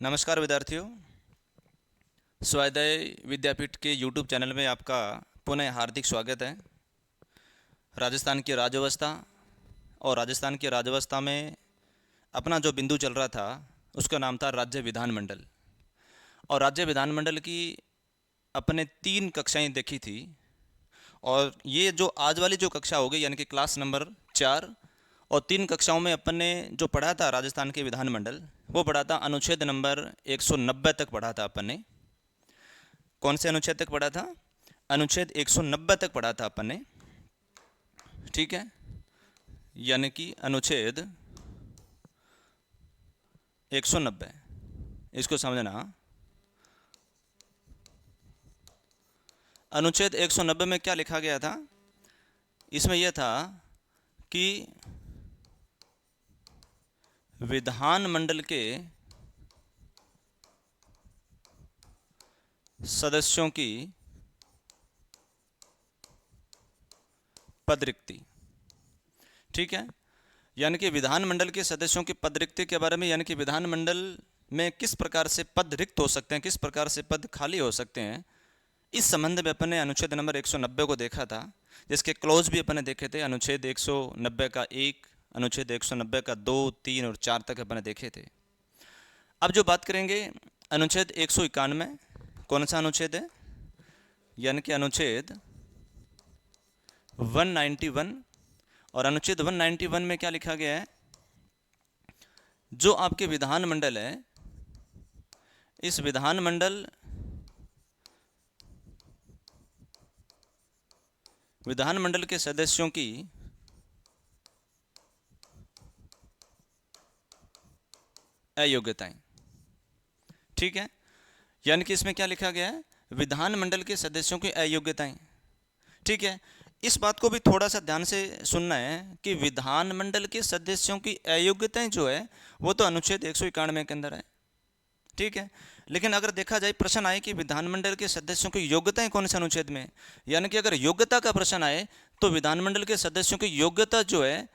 नमस्कार विद्यार्थियों। स्वाध्याय विद्यापीठ के YouTube चैनल में आपका पुनः हार्दिक स्वागत है। राजस्थान की राज्यव्यवस्था और राजस्थान की राज्यव्यवस्था में अपना जो बिंदु चल रहा था उसका नाम था राज्य विधानमंडल। और राज्य विधानमंडल की अपने 3 कक्षाएं देखी थी। और ये जो आज वाली जो कक्षा होगी यानी कि क्लास नंबर 4 और 3 कक्षाओं में अपन ने जो पढ़ा था राजस्थान के विधानमंडल, वो पढ़ा था अनुच्छेद नंबर 190 तक पढ़ा था अपन ने। कौन से अनुच्छेद तक पढ़ा था? अनुच्छेद 190 तक पढ़ा था अपन ने, ठीक है। यानी कि अनुच्छेद 190, इसको समझना। अनुच्छेद 190 में क्या लिखा गया था? इसमें यह था कि विधानमंडल के सदस्यों की पद रिक्ति, ठीक है। यानी कि विधानमंडल के सदस्यों की पद रिक्ति के बारे में, यानी कि विधानमंडल में किस प्रकार से पद रिक्त हो सकते हैं, किस प्रकार से पद खाली हो सकते हैं, इस संबंध में अपन ने अनुच्छेद नंबर 190 को देखा था, जिसके क्लॉज भी अपन ने देखे थे। अनुच्छेद 190 का 1, अनुच्छेद 190 का 2, 3 और 4 तक अपन ने देखे थे। अब जो बात करेंगे अनुच्छेद 191, कौन सा अनुच्छेद है? यानी कि अनुच्छेद 191। और अनुच्छेद 191 में क्या लिखा गया है? जो आपके विधानमंडल है, इस विधानमंडल के सदस्यों की अयोग्यताएं, ठीक है। यानी कि इसमें क्या लिखा गया है? विधानमंडल के सदस्यों की अयोग्यताएं, ठीक है। इस बात को भी थोड़ा सा ध्यान से सुनना है कि विधानमंडल के सदस्यों की अयोग्यताएं जो है वो तो अनुच्छेद 191 के अंदर है, ठीक है। लेकिन अगर देखा जाए, प्रश्न आए कि विधानमंडल के सदस्यों की योग्यताएं कौन से अनुच्छेद में, यानी कि अगर योग्यता का प्रश्न आए तो विधानमंडल के सदस्यों की योग्यता जो है,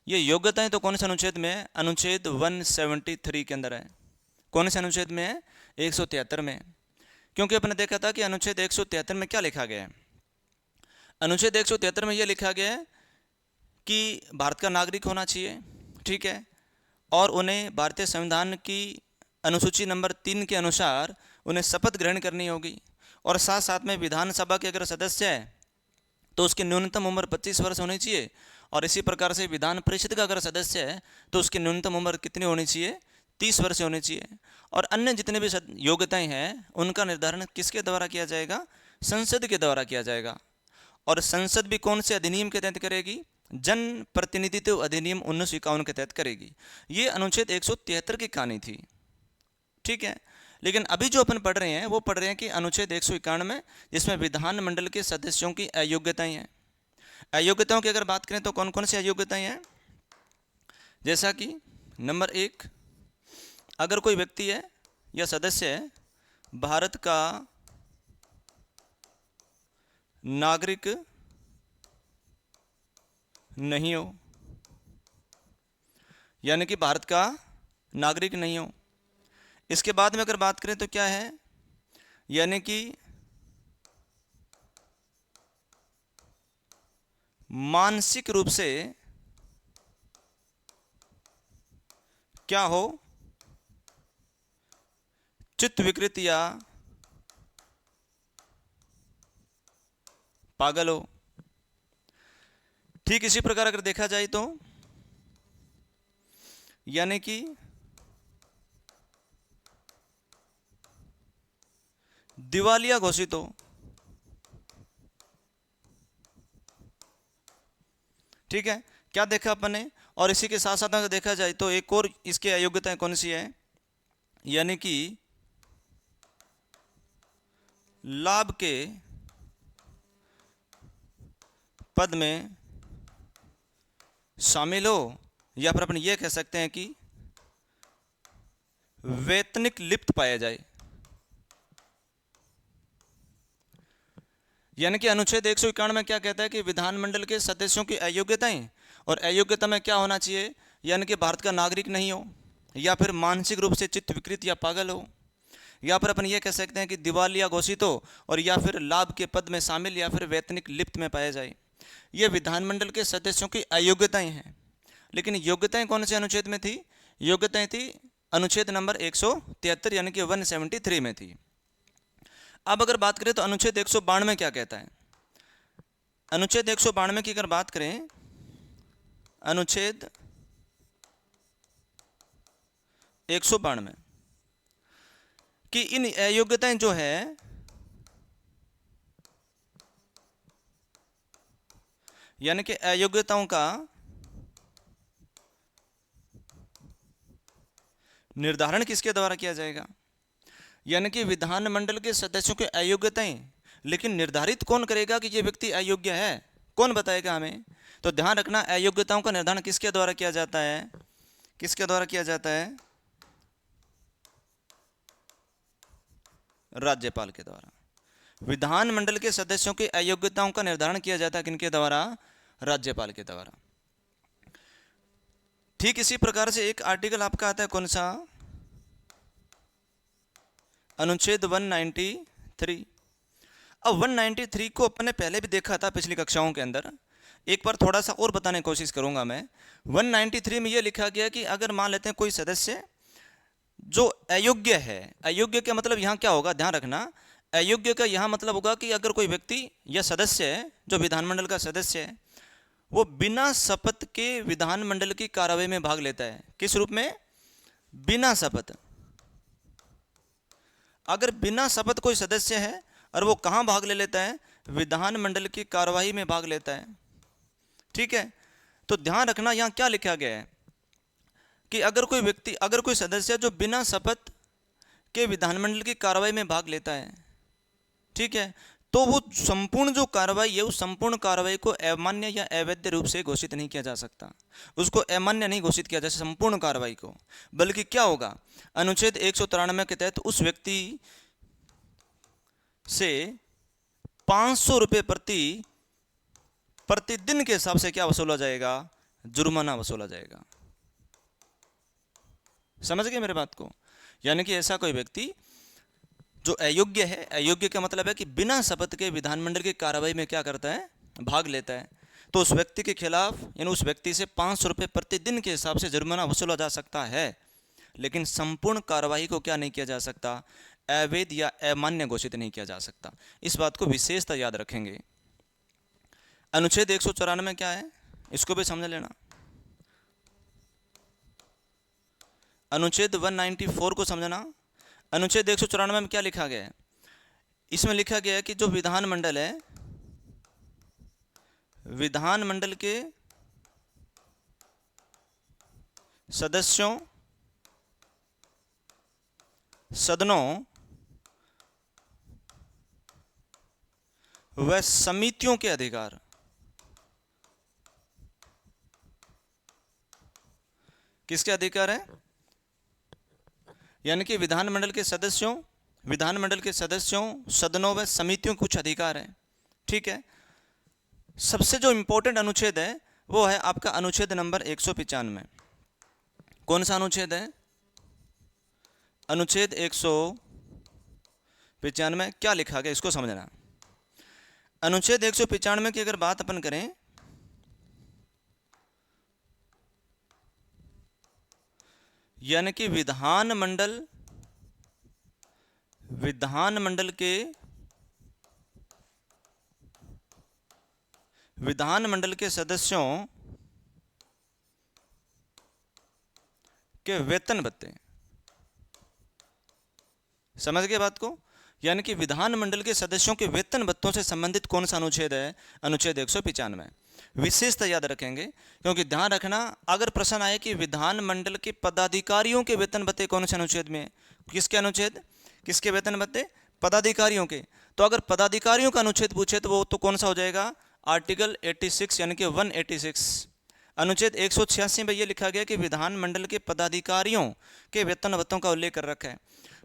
ये योग्यताएं तो कौन से अनुच्छेद में है? अनुच्छेद 173 के अंदर है। कौन से अनुच्छेद में है? 173 में। क्योंकि अपने देखा था कि अनुच्छेद 173 में क्या लिखा गया है? अनुच्छेद 173 में यह लिखा गया है कि भारत का नागरिक होना चाहिए, ठीक है। और उन्हें भारतीय संविधान की अनुसूची नंबर 3 के अनुसार उन्हें शपथ ग्रहण करनी होगी। और साथ साथ में विधानसभा के अगर सदस्य है तो उसकी न्यूनतम उम्र 25 वर्ष होनी चाहिए। और इसी प्रकार से विधान परिषद का अगर सदस्य है तो उसकी न्यूनतम उम्र कितनी होनी चाहिए? 30 वर्ष होनी चाहिए। और अन्य जितने भी योग्यताएं हैं उनका निर्धारण किसके द्वारा किया जाएगा? संसद के द्वारा किया जाएगा। और संसद भी कौन से अधिनियम के तहत करेगी? जन प्रतिनिधित्व अधिनियम 1951 के तहत करेगी। ये अनुच्छेद 173 की कहानी थी, ठीक है। लेकिन अभी जो अपन पढ़ रहे हैं वो पढ़ रहे हैं कि अनुच्छेद 191 जिसमें विधानमंडल के सदस्यों की अयोग्यताएं हैं। अयोग्यताओं की अगर बात करें तो कौन कौन सी अयोग्यताएं हैं? जैसा कि नंबर 1, अगर कोई व्यक्ति है या सदस्य है भारत का नागरिक नहीं हो, यानी कि भारत का नागरिक नहीं हो। इसके बाद में अगर बात करें तो क्या है? यानी कि मानसिक रूप से क्या हो? चित्त विकृत या पागल हो। ठीक इसी प्रकार अगर देखा जाए तो यानी कि दिवालिया घोषित हो, ठीक है। क्या देखा अपन ने? और इसी के साथ साथ अगर देखा जाए तो एक और इसकी अयोग्यताएं कौन सी है? यानी कि लाभ के पद में शामिल हो, या फिर अपन ये कह सकते हैं कि वेतनिक लिप्त पाया जाए। यानी कि अनुच्छेद 191 में क्या कहता है कि विधानमंडल के सदस्यों की अयोग्यताएं, और अयोग्यता में क्या होना चाहिए? यानी कि भारत का नागरिक नहीं हो, या फिर मानसिक रूप से चित्त विकृत या पागल हो, या फिर अपन ये कह सकते हैं कि दिवालिया घोषित हो, और या फिर लाभ के पद में शामिल या फिर वैतनिक लिप्त में पाया जाए। ये विधानमंडल के सदस्यों की अयोग्यताएं हैं। लेकिन योग्यताएं कौन से अनुच्छेद में थी? योग्यताएं थी अनुच्छेद नंबर 173 यानी कि 173 में थी। अब अगर बात करें तो अनुच्छेद 192 क्या कहता है? अनुच्छेद 192 की अगर बात करें, अनुच्छेद 192 कि इन अयोग्यताएं जो है यानी कि अयोग्यताओं का निर्धारण किसके द्वारा किया जाएगा? यानी कि विधानमंडल के सदस्यों की अयोग्यताएं, लेकिन निर्धारित कौन करेगा कि ये व्यक्ति अयोग्य है? कौन बताएगा हमें? तो ध्यान रखना, अयोग्यताओं का निर्धारण किसके द्वारा किया जाता है? किसके द्वारा किया जाता है? राज्यपाल के द्वारा। विधानमंडल के सदस्यों की अयोग्यताओं का निर्धारण किया जाता है किनके द्वारा? राज्यपाल के द्वारा। ठीक इसी प्रकार से एक आर्टिकल आपका आता है, कौन सा? अनुच्छेद 193। अब 193 को अपने पहले भी देखा था पिछली कक्षाओं के अंदर, एक बार थोड़ा सा और बताने की कोशिश करूंगा मैं। 193 में यह लिखा गया कि अगर मान लेते हैं कोई सदस्य जो अयोग्य है, अयोग्य का मतलब यहाँ क्या होगा? ध्यान रखना, अयोग्य का यहाँ मतलब होगा कि अगर कोई व्यक्ति या सदस्य है जो विधानमंडल का सदस्य है, वो बिना शपथ के विधानमंडल की कार्रवाई में भाग लेता है। किस रूप में? बिना शपथ। अगर बिना शपथ कोई सदस्य है और वो कहाँ भाग ले लेता है? विधानमंडल की कार्यवाही में भाग लेता है। ठीक है, तो ध्यान रखना यहाँ क्या लिखा गया है कि अगर कोई व्यक्ति, अगर कोई सदस्य जो बिना शपथ के विधानमंडल की कार्रवाई में भाग लेता है, ठीक है, तो वो संपूर्ण जो कार्रवाई है, उस संपूर्ण कार्रवाई को अमान्य या अवैध रूप से घोषित नहीं किया जा सकता। उसको अमान्य नहीं घोषित किया जा सकता संपूर्ण कार्रवाई को, बल्कि क्या होगा? अनुच्छेद 193 के तहत उस व्यक्ति से 500 रुपये प्रतिदिन के हिसाब से क्या वसूला जाएगा? जुर्माना वसूला जाएगा। समझ गए मेरे बात को? यानी कि ऐसा कोई व्यक्ति जो अयोग्य है, अयोग्य का मतलब है कि बिना शपथ के विधानमंडल की कार्रवाई में क्या करता है? भाग लेता है, तो उस व्यक्ति के खिलाफ यानी उस व्यक्ति से 500 रुपये प्रतिदिन के हिसाब से जुर्माना वसूला जा सकता है, लेकिन संपूर्ण कार्रवाई को क्या नहीं किया जा सकता? अवैध या अमान्य घोषित नहीं किया जा सकता। इस बात को विशेषता याद रखेंगे। अनुच्छेद 194 क्या है, इसको भी समझ लेना। अनुच्छेद 194 को समझना। अनुच्छेद 194 में क्या लिखा गया है? इसमें लिखा गया है कि जो विधानमंडल है, विधानमंडल के सदस्यों, सदनों व समितियों के अधिकार, किसके अधिकार है? यानी कि विधानमंडल के सदस्यों, सदनों व समितियों के कुछ अधिकार हैं। ठीक है, सबसे जो इंपॉर्टेंट अनुच्छेद है वो है आपका अनुच्छेद नंबर 195। कौन सा अनुच्छेद है? अनुच्छेद 195 क्या लिखा गया, इसको समझना। अनुच्छेद 195 की अगर बात अपन करें, यानी कि विधानमंडल के सदस्यों के वेतन भत्ते। समझ गए बात को? यानी कि विधानमंडल के सदस्यों के वेतन भत्तों से संबंधित कौन सा अनुच्छेद है? अनुच्छेद 195। विशेषता याद रखेंगे, क्योंकि ध्यान रखना अगर प्रश्न आए कि विधानमंडल के पदाधिकारियों के वेतन भत्ते कौन से अनुच्छेद में, किसके अनुच्छेद, किसके वेतन भत्ते? पदाधिकारियों के। तो अगर पदाधिकारियों का अनुच्छेद पूछे तो वो तो कौन सा हो जाएगा? आर्टिकल 86 यानी कि 186। अनुच्छेद 186 में ये लिखा गया कि विधानमंडल के पदाधिकारियों के वेतन भत्तों का उल्लेख कर रखा है।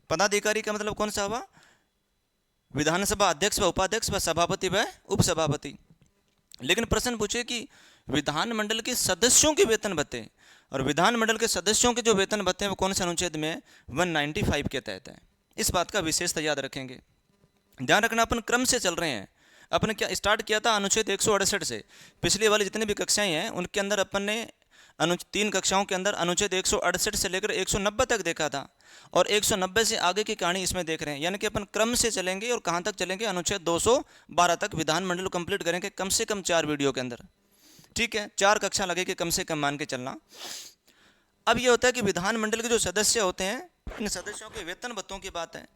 पदाधिकारी का मतलब कौन सा हुआ? विधानसभा अध्यक्ष व उपाध्यक्ष व सभापति व उपसभापति। लेकिन प्रश्न पूछे कि विधानमंडल के सदस्यों के वेतन भत्ते, और विधानमंडल के सदस्यों के जो वेतन भत्ते हैं वो कौन से अनुच्छेद में है? 195 के तहत है। इस बात का विशेषता याद रखेंगे। ध्यान रखना, अपन क्रम से चल रहे हैं। अपन क्या स्टार्ट किया था? अनुच्छेद 168 से। पिछली वाली जितनी भी कक्षाएं हैं उनके अंदर अपन ने 3 कक्षाओं के अंदर अनुच्छेद 168 से लेकर 190 तक देखा था, और 190 से आगे की कहानी इसमें देख रहे हैं। यानी कि अपन क्रम से चलेंगे, और कहाँ तक चलेंगे? अनुच्छेद 212 तक विधानमंडल कंप्लीट करेंगे, कम से कम 4 वीडियो के अंदर। ठीक है, 4 कक्षा लगेगी कम से कम, मान के चलना। अब ये होता है कि विधानमंडल के जो सदस्य होते हैं, इन सदस्यों के वेतन भत्तों की बात है।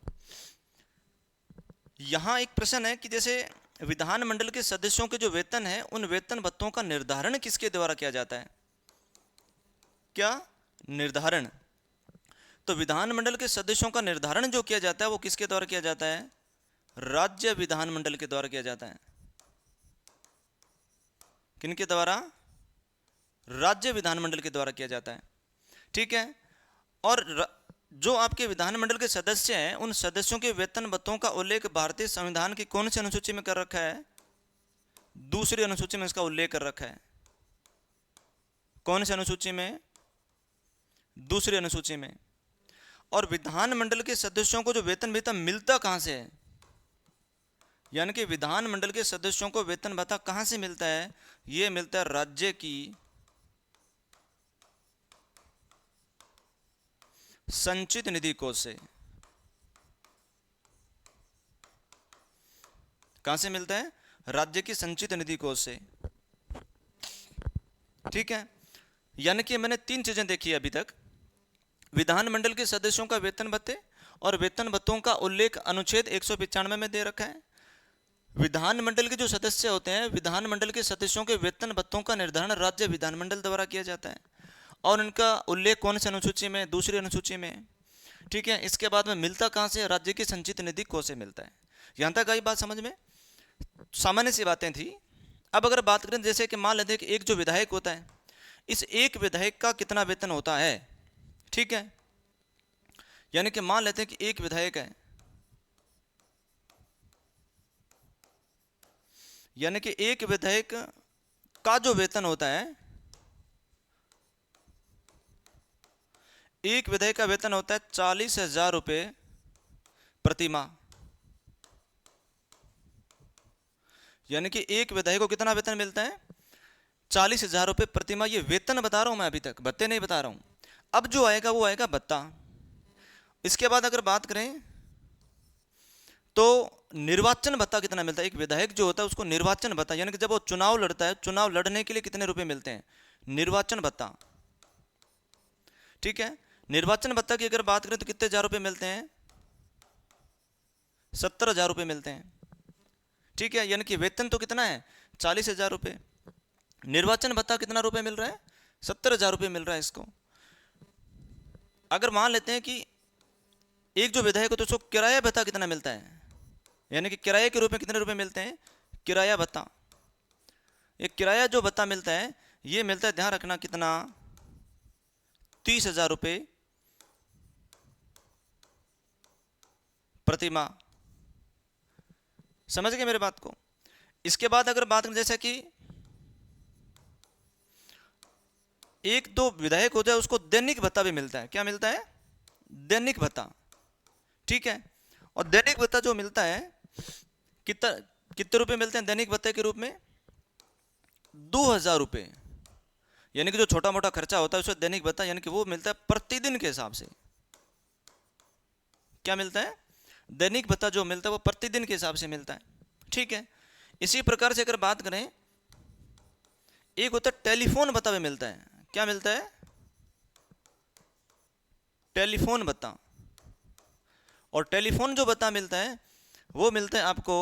यहाँ एक प्रश्न है कि जैसे विधानमंडल के सदस्यों के जो वेतन है, उन वेतन भत्तों का निर्धारण किसके द्वारा किया जाता है? क्या निर्धारण? तो विधानमंडल के सदस्यों का निर्धारण जो किया जाता है वो किसके द्वारा किया जाता है? राज्य विधानमंडल के द्वारा किया जाता है। किनके द्वारा? राज्य विधानमंडल के द्वारा किया जाता है। ठीक है, और जो आपके विधानमंडल के सदस्य हैं, उन सदस्यों के वेतन भत्तों का उल्लेख भारतीय संविधान की कौन सी अनुसूची में कर रखा है? दूसरी अनुसूची में इसका उल्लेख कर रखा है। कौन सी अनुसूची में? दूसरी अनुसूची में। और विधानमंडल के सदस्यों को जो वेतन भत्ता मिलता कहां से है? यानी कि विधानमंडल के सदस्यों को वेतन भत्ता कहां से मिलता है? यह मिलता है राज्य की संचित निधि कोष से। कहां से मिलता है? राज्य की संचित निधि कोष से। ठीक है, यानी कि मैंने 3 चीजें देखी अभी तक। विधानमंडल के सदस्यों का वेतन भत्ते और वेतन भत्तों का उल्लेख अनुच्छेद 195 में दे रखा है। विधानमंडल के जो सदस्य होते हैं, विधानमंडल के सदस्यों के वेतन भत्तों का निर्धारण राज्य विधानमंडल द्वारा किया जाता है, और उनका उल्लेख कौन सी अनुसूची में? दूसरी अनुसूची में। ठीक है, इसके बाद में मिलता कहां से? राज्य की संचित निधि कोष से मिलता है। यहां तक आई बात समझ में? सामान्य सी बातें थी। अब अगर बात करें, जैसे कि मान लेते हैं कि एक जो विधायक होता है, इस एक विधायक का कितना वेतन होता है? ठीक है, यानी कि मान लेते हैं कि एक विधायक है, यानी कि एक विधायक का जो वेतन होता है, एक विधायक का वेतन होता है 40,000 रुपये प्रति माह। यानी कि एक विधायक को कितना वेतन मिलता है? 40,000 रुपये प्रति माह। ये वेतन बता रहा हूं मैं, अभी तक भत्ते नहीं बता रहा हूं। अब जो आएगा वो आएगा भत्ता। इसके बाद अगर बात करें तो निर्वाचन भत्ता कितना मिलता है? एक विधायक जो होता है उसको निर्वाचन भत्ता, यानी कि जब वो चुनाव लड़ता है, चुनाव लड़ने के लिए कितने रुपए मिलते हैं? निर्वाचन भत्ता। ठीक है, निर्वाचन भत्ता की अगर बात करें तो कितने हजार रुपए मिलते हैं? 70,000 रुपये मिलते हैं। ठीक है, यानी कि वेतन तो कितना है? 40,000 रुपये। निर्वाचन भत्ता कितना रुपए मिल रहा है? 70,000 रुपये मिल रहा है इसको। अगर मान लेते हैं कि एक जो विधायक होता है उसको किराया भत्ता कितना मिलता है? यानी कि किराए के रूप में कितने रुपए मिलते हैं? किराया भत्ता। ये किराया जो भत्ता मिलता है ये मिलता है, ध्यान रखना, कितना? 30,000 रुपये प्रति माह। समझ गए मेरे बात को? इसके बाद अगर बात करें, जैसे कि एक दो विधायक होता है उसको दैनिक भत्ता भी मिलता है। क्या मिलता है? दैनिक भत्ता। ठीक है, और दैनिक भत्ता जो मिलता है कितना, कितने रुपए मिलते हैं दैनिक भत्ते के रूप में? 2,000 रुपये। यानी कि जो छोटा मोटा खर्चा होता है उसको दैनिक भत्ता, यानी कि वो मिलता है प्रतिदिन के हिसाब से। क्या मिलता है? दैनिक भत्ता जो मिलता है वो प्रतिदिन के हिसाब से मिलता है। ठीक है, इसी प्रकार से अगर बात करें, एक होता है टेलीफोन भत्ता भी मिलता है। क्या मिलता है? टेलीफोन भत्ता। और टेलीफोन जो भत्ता मिलता है वो मिलता है आपको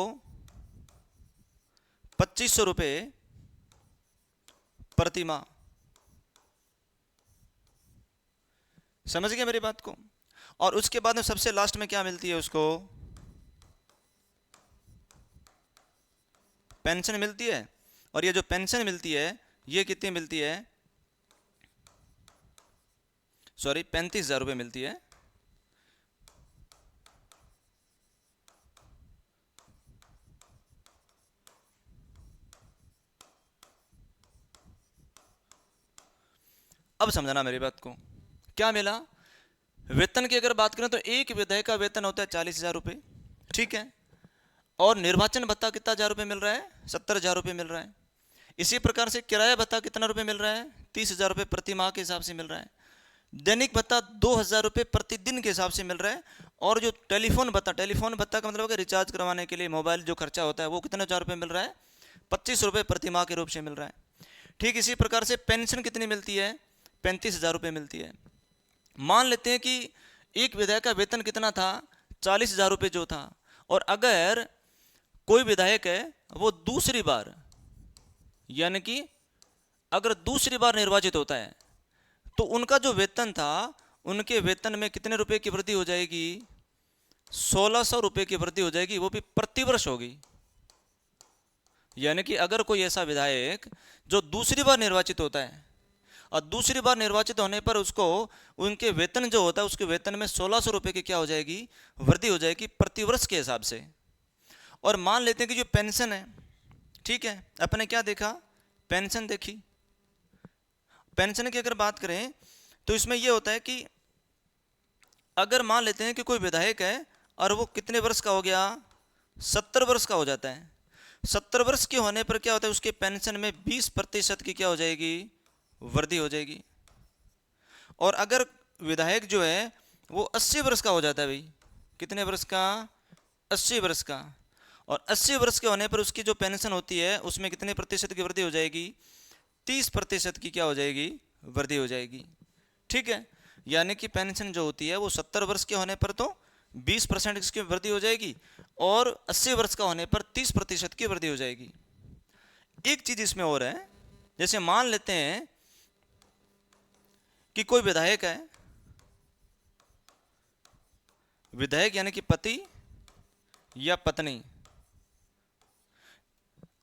2,500 रुपये प्रति माह। समझ गए मेरी बात को? और उसके बाद में सबसे लास्ट में क्या मिलती है उसको? पेंशन मिलती है। और ये जो पेंशन मिलती है ये कितनी मिलती है? सॉरी, 35,000 रुपये मिलती है। अब समझना मेरी बात को, क्या मिला? वेतन की अगर बात करें तो एक विधायक का वेतन होता है 40,000 रुपये, ठीक है। और निर्वाचन भत्ता कितना 1,000 रुपये मिल रहा है? 70,000 रुपये मिल रहा है। इसी प्रकार से किराया भत्ता कितना रुपये मिल रहा है? 30,000 रुपये प्रति माह के हिसाब से मिल रहा है। दैनिक भत्ता 2,000 रुपये प्रतिदिन के हिसाब से मिल रहा है। और जो टेलीफोन भत्ता का मतलब है रिचार्ज करवाने के लिए मोबाइल जो खर्चा होता है वो कितने 1,000 रुपये मिल रहा है? 25 रुपये प्रति माह के रूप से मिल रहा है। ठीक इसी प्रकार से पेंशन कितनी मिलती है? 35,000 रुपये मिलती है। मान लेते हैं कि एक विधायक का वेतन कितना था? 40,000 रुपये जो था। और अगर कोई विधायक है वो दूसरी बार, यानी कि अगर दूसरी बार निर्वाचित होता है तो उनका जो वेतन था उनके वेतन में कितने रुपए की वृद्धि हो जाएगी? 1,600 रुपये की वृद्धि हो जाएगी, वो भी प्रतिवर्ष होगी। यानी कि अगर कोई ऐसा विधायक जो दूसरी बार निर्वाचित होता है और दूसरी बार निर्वाचित होने पर उसको उनके वेतन जो होता है उसके वेतन में 1,600 रुपये की क्या हो जाएगी? वृद्धि हो जाएगी प्रतिवर्ष के हिसाब से। और मान लेते हैं कि जो पेंशन है, ठीक है, अपने क्या देखा? पेंशन देखी। पेंशन की अगर बात करें तो इसमें यह होता है कि अगर मान लेते हैं कि कोई विधायक है और वो कितने वर्ष का हो गया? 70 वर्ष का हो जाता है। 70 वर्ष के होने पर क्या होता है? उसके पेंशन में 20% की क्या हो जाएगी? वृद्धि हो जाएगी। और अगर विधायक जो है वो 80 वर्ष का हो जाता है, भाई कितने वर्ष का? 80 वर्ष का। और 80 वर्ष के होने पर उसकी जो पेंशन होती है उसमें कितने प्रतिशत की वृद्धि हो जाएगी? 30% की क्या हो जाएगी? वृद्धि हो जाएगी। ठीक है, यानी कि पेंशन जो होती है वो 70 वर्ष के होने पर तो 20% इसकी वृद्धि हो जाएगी और 80 वर्ष का होने पर 30% की वृद्धि हो जाएगी। एक चीज इसमें और है, जैसे मान लेते हैं कि कोई विधायक है, विधायक यानी कि पति या पत्नी।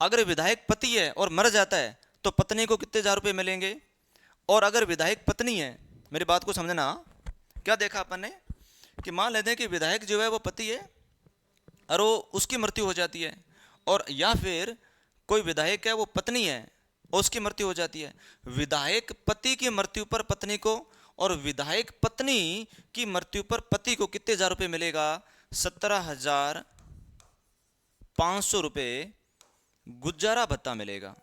अगर विधायक पति है और मर जाता है तो पत्नी को कितने 1,000 रुपये मिलेंगे? और अगर विधायक पत्नी है, मेरी बात को समझना, क्या देखा अपन ने कि मान लेते हैं कि विधायक जो है वो पति है और वो उसकी मृत्यु हो जाती है, और या फिर कोई विधायक है वो पत्नी है और उसकी मृत्यु हो जाती है। विधायक पति की मृत्यु पर पत्नी को और विधायक पत्नी की मृत्यु पर पति को कितने 1,000 रुपये मिलेगा? 17,500 रुपये गुजारा भत्ता मिलेगा।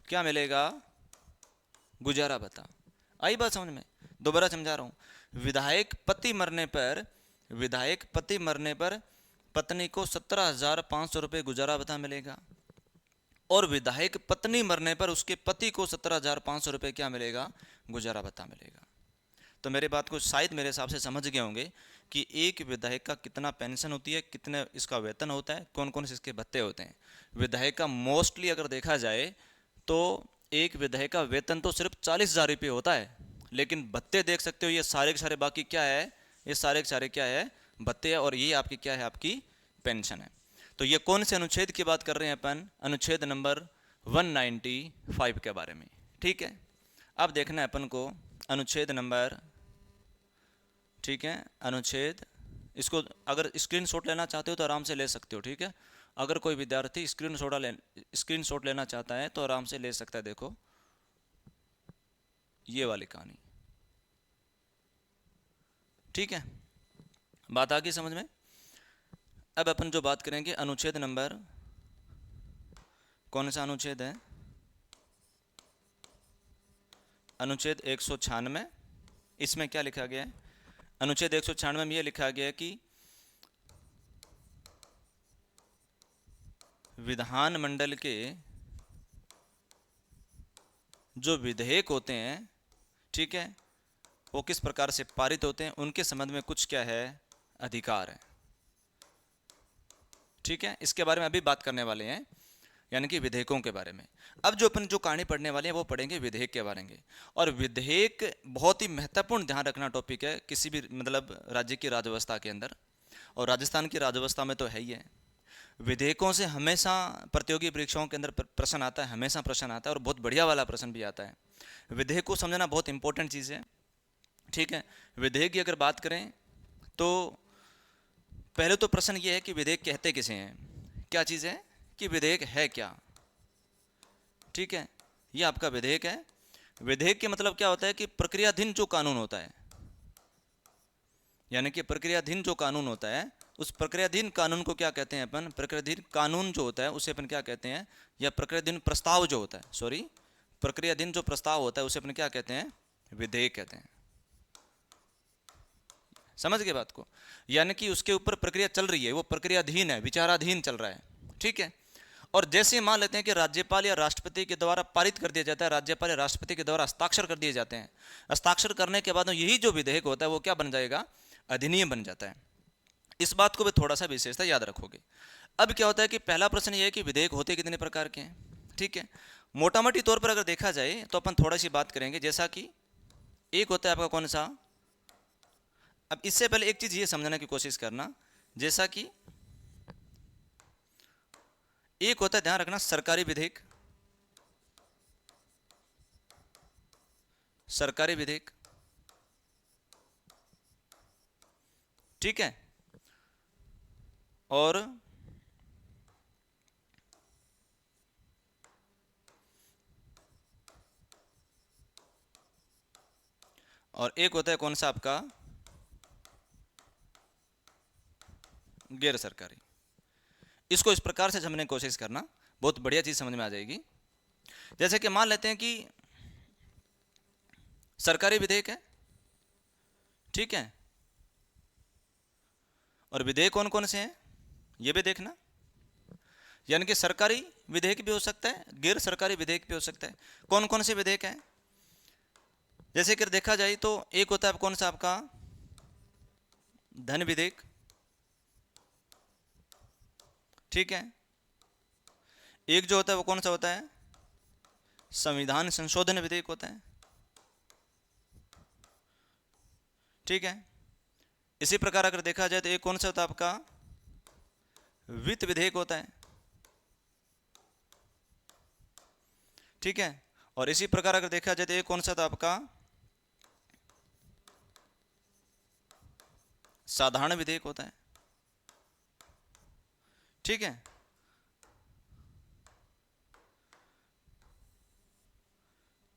क्या मिलेगा? गुजारा भत्ता। आई बात समझ में? दोबारा समझा रहा हूं। विधायक पति मरने पर पत्नी को 17,500 रुपये गुजारा भत्ता मिलेगा और विधायक पत्नी मरने पर उसके पति को 17,500 रुपये क्या मिलेगा? गुजारा भत्ता मिलेगा। तो मेरी बात को शायद मेरे हिसाब से समझ गए होंगे कि एक विधायक का कितना पेंशन होती है, कितने इसका वेतन होता है, कौन कौन से इसके भत्ते होते हैं। विधायक का मोस्टली अगर देखा जाए तो एक विधायक का वेतन तो सिर्फ 40,000 रुपये होता है, लेकिन भत्ते देख सकते हो ये सारे के सारे बाकी क्या है? ये सारे के सारे क्या है? भत्ते है। और ये आपकी क्या है? आपकी पेंशन है। तो ये कौन से अनुच्छेद की बात कर रहे हैं अपन? अनुच्छेद नंबर 195 के बारे में। ठीक है, अब देखना है अपन को अनुच्छेद नंबर, ठीक है, अनुच्छेद, इसको अगर स्क्रीनशॉट लेना चाहते हो तो आराम से ले सकते हो। ठीक है, अगर कोई विद्यार्थी स्क्रीनशॉट लेना चाहता है तो आराम से ले सकता है। देखो ये वाली कहानी, ठीक है, बात आ गई समझ में? अब अपन जो बात करेंगे अनुच्छेद नंबर, कौन सा अनुच्छेद है? अनुच्छेद 196। इसमें क्या लिखा गया है? अनुच्छेद 196 में यह लिखा गया है कि विधानमंडल के जो विधेयक होते हैं, ठीक है, वो किस प्रकार से पारित होते हैं, उनके संबंध में कुछ क्या है? अधिकार है। ठीक है, इसके बारे में अभी बात करने वाले हैं, यानी कि विधेयकों के बारे में। अब जो अपन जो कहानी पढ़ने वाले हैं वो पढ़ेंगे विधेयक के बारे में। और विधेयक बहुत ही महत्वपूर्ण ध्यान रखना टॉपिक है किसी भी मतलब राज्य की राज्य व्यवस्था के अंदर, और राजस्थान की राज्य व्यवस्था में तो है ही है। विधेयकों से हमेशा प्रतियोगी परीक्षाओं के अंदर प्रश्न आता है, हमेशा प्रश्न आता है, और बहुत बढ़िया वाला प्रश्न भी आता है। विधेयक को समझना बहुत इंपॉर्टेंट चीज़ है। ठीक है, विधेयक की अगर बात करें तो पहले तो प्रश्न ये है कि विधेयक कहते किसे हैं? क्या चीज़ है कि विधेयक है क्या? ठीक है, ये आपका विधेयक है। विधेयक के मतलब क्या होता है कि प्रक्रियाधीन जो कानून होता है, यानी कि प्रक्रियाधीन जो कानून होता है, उस प्रक्रियाधीन कानून को क्या कहते हैं अपन, प्रक्रियाधीन कानून जो होता है उसे अपन क्या कहते हैं, या प्रक्रियाधीन प्रस्ताव जो होता है, सॉरी, प्रक्रियाधीन जो प्रस्ताव होता है उसे अपन क्या कहते हैं, विधेयक कहते हैं। समझ गए बात को, यानी कि उसके ऊपर प्रक्रिया चल रही है, वो प्रक्रियाधीन है, विचाराधीन चल रहा है, ठीक है। और जैसे मान लेते हैं कि राज्यपाल या राष्ट्रपति के द्वारा पारित कर दिया जाता है, राज्यपाल या राष्ट्रपति के द्वारा हस्ताक्षर कर दिए जाते हैं, हस्ताक्षर करने के बाद यही जो विधेयक होता है वो क्या बन जाएगा, अधिनियम बन जाता है। इस बात को भी थोड़ा सा विशेषता याद रखोगे। अब क्या होता है कि पहला प्रश्न ये है कि विधेयक होते कितने प्रकार के हैं, ठीक है। मोटा मोटी तौर पर अगर देखा जाए तो अपन थोड़ा सी बात करेंगे, जैसा कि एक होता है आपका कौन सा, अब इससे पहले एक चीज ये समझने की कोशिश करना, जैसा कि एक होता है, ध्यान रखना, सरकारी विधेयक, सरकारी विधेयक, ठीक है। और एक होता है कौन सा आपका, गैर सरकारी। इसको इस प्रकार से समझने की कोशिश करना, बहुत बढ़िया चीज समझ में आ जाएगी। जैसे कि मान लेते हैं कि सरकारी विधेयक है, ठीक है, और विधेयक कौन कौन से हैं ये भी देखना, यानी कि सरकारी विधेयक भी हो सकता है, गैर सरकारी विधेयक भी हो सकता है। कौन कौन से विधेयक हैं, जैसे कि देखा जाए तो एक होता है कौन सा आपका धन विधेयक, ठीक है। एक जो होता है वो कौन सा होता है, संविधान संशोधन विधेयक होता है, ठीक है। इसी प्रकार अगर देखा जाए तो एक कौन सा होता है आपका वित्त विधेयक होता है, ठीक है। और इसी प्रकार अगर देखा जाए तो एक कौन सा था आपका साधारण विधेयक होता है, ठीक है।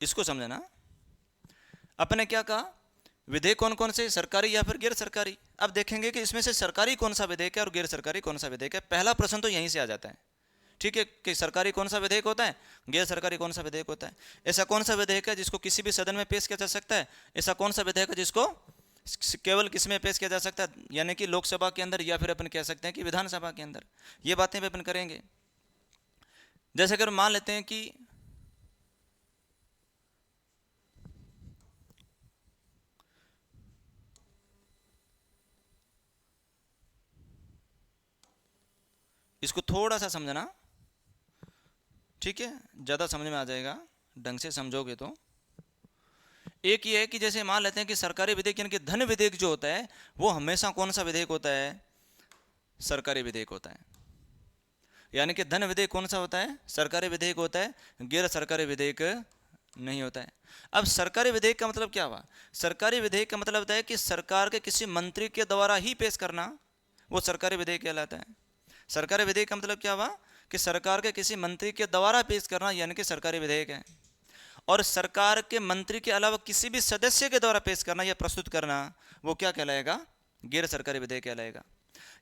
इसको समझना, अपने क्या कहा, विधेयक कौन कौन से, सरकारी या फिर गैर सरकारी। अब देखेंगे कि इसमें से सरकारी कौन सा विधेयक है और गैर सरकारी कौन सा विधेयक है। पहला प्रश्न तो यहीं से आ जाता है, ठीक है, कि सरकारी कौन सा विधेयक होता है, गैर सरकारी कौन सा विधेयक होता है। ऐसा कौन सा विधेयक है जिसको किसी भी सदन में पेश किया जा सकता है, ऐसा कौन सा विधेयक है जिसको केवल किस में पेश किया जा सकता है, यानी कि लोकसभा के अंदर, या फिर अपन कह सकते हैं कि विधानसभा के अंदर। ये बातें भी अपन करेंगे। जैसे अगर मान लेते हैं कि इसको थोड़ा सा समझना, ठीक है, ज़्यादा समझ में आ जाएगा ढंग से समझोगे तो। एक ये है कि जैसे मान लेते हैं कि सरकारी विधेयक यानी कि धन विधेयक जो होता है वो हमेशा कौन सा विधेयक होता है, सरकारी विधेयक होता है। यानी कि धन विधेयक कौन सा होता है, सरकारी विधेयक होता है, गैर सरकारी विधेयक नहीं होता है। अब सरकारी विधेयक का मतलब क्या हुआ, सरकारी विधेयक का मतलब होता है कि सरकार के किसी मंत्री के द्वारा ही पेश करना, वो सरकारी विधेयक कहलाता है। सरकारी विधेयक का मतलब क्या हुआ कि सरकार के किसी मंत्री के द्वारा पेश करना, यानी कि सरकारी विधेयक है। और सरकार के मंत्री के अलावा किसी भी सदस्य के द्वारा पेश करना या प्रस्तुत करना, वो क्या कहलाएगा, गैर सरकारी विधेयक कहलाएगा।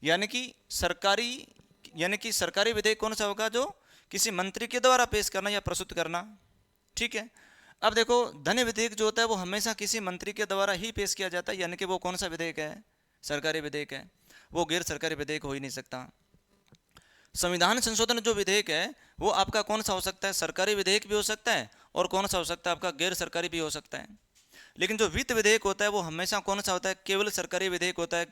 यानी कि सरकारी विधेयक कौन सा होगा, जो किसी मंत्री के द्वारा पेश करना या प्रस्तुत करना, ठीक है। अब देखो धन विधेयक जो होता है वो हमेशा किसी मंत्री के द्वारा ही पेश किया जाता है, यानी कि वो कौन सा विधेयक है, सरकारी विधेयक है, वो गैर सरकारी विधेयक हो ही नहीं सकता। संविधान संशोधन जो विधेयक है वो आपका कौन सा हो सकता है, सरकारी विधेयक भी हो सकता है और कौन सा हो सकता है आपका गैर सरकारी भी हो सकता है। लेकिन जो वित्त विधेयक होता है वो हमेशा कौन सा होता है, केवल सरकारी विधेयक होता है,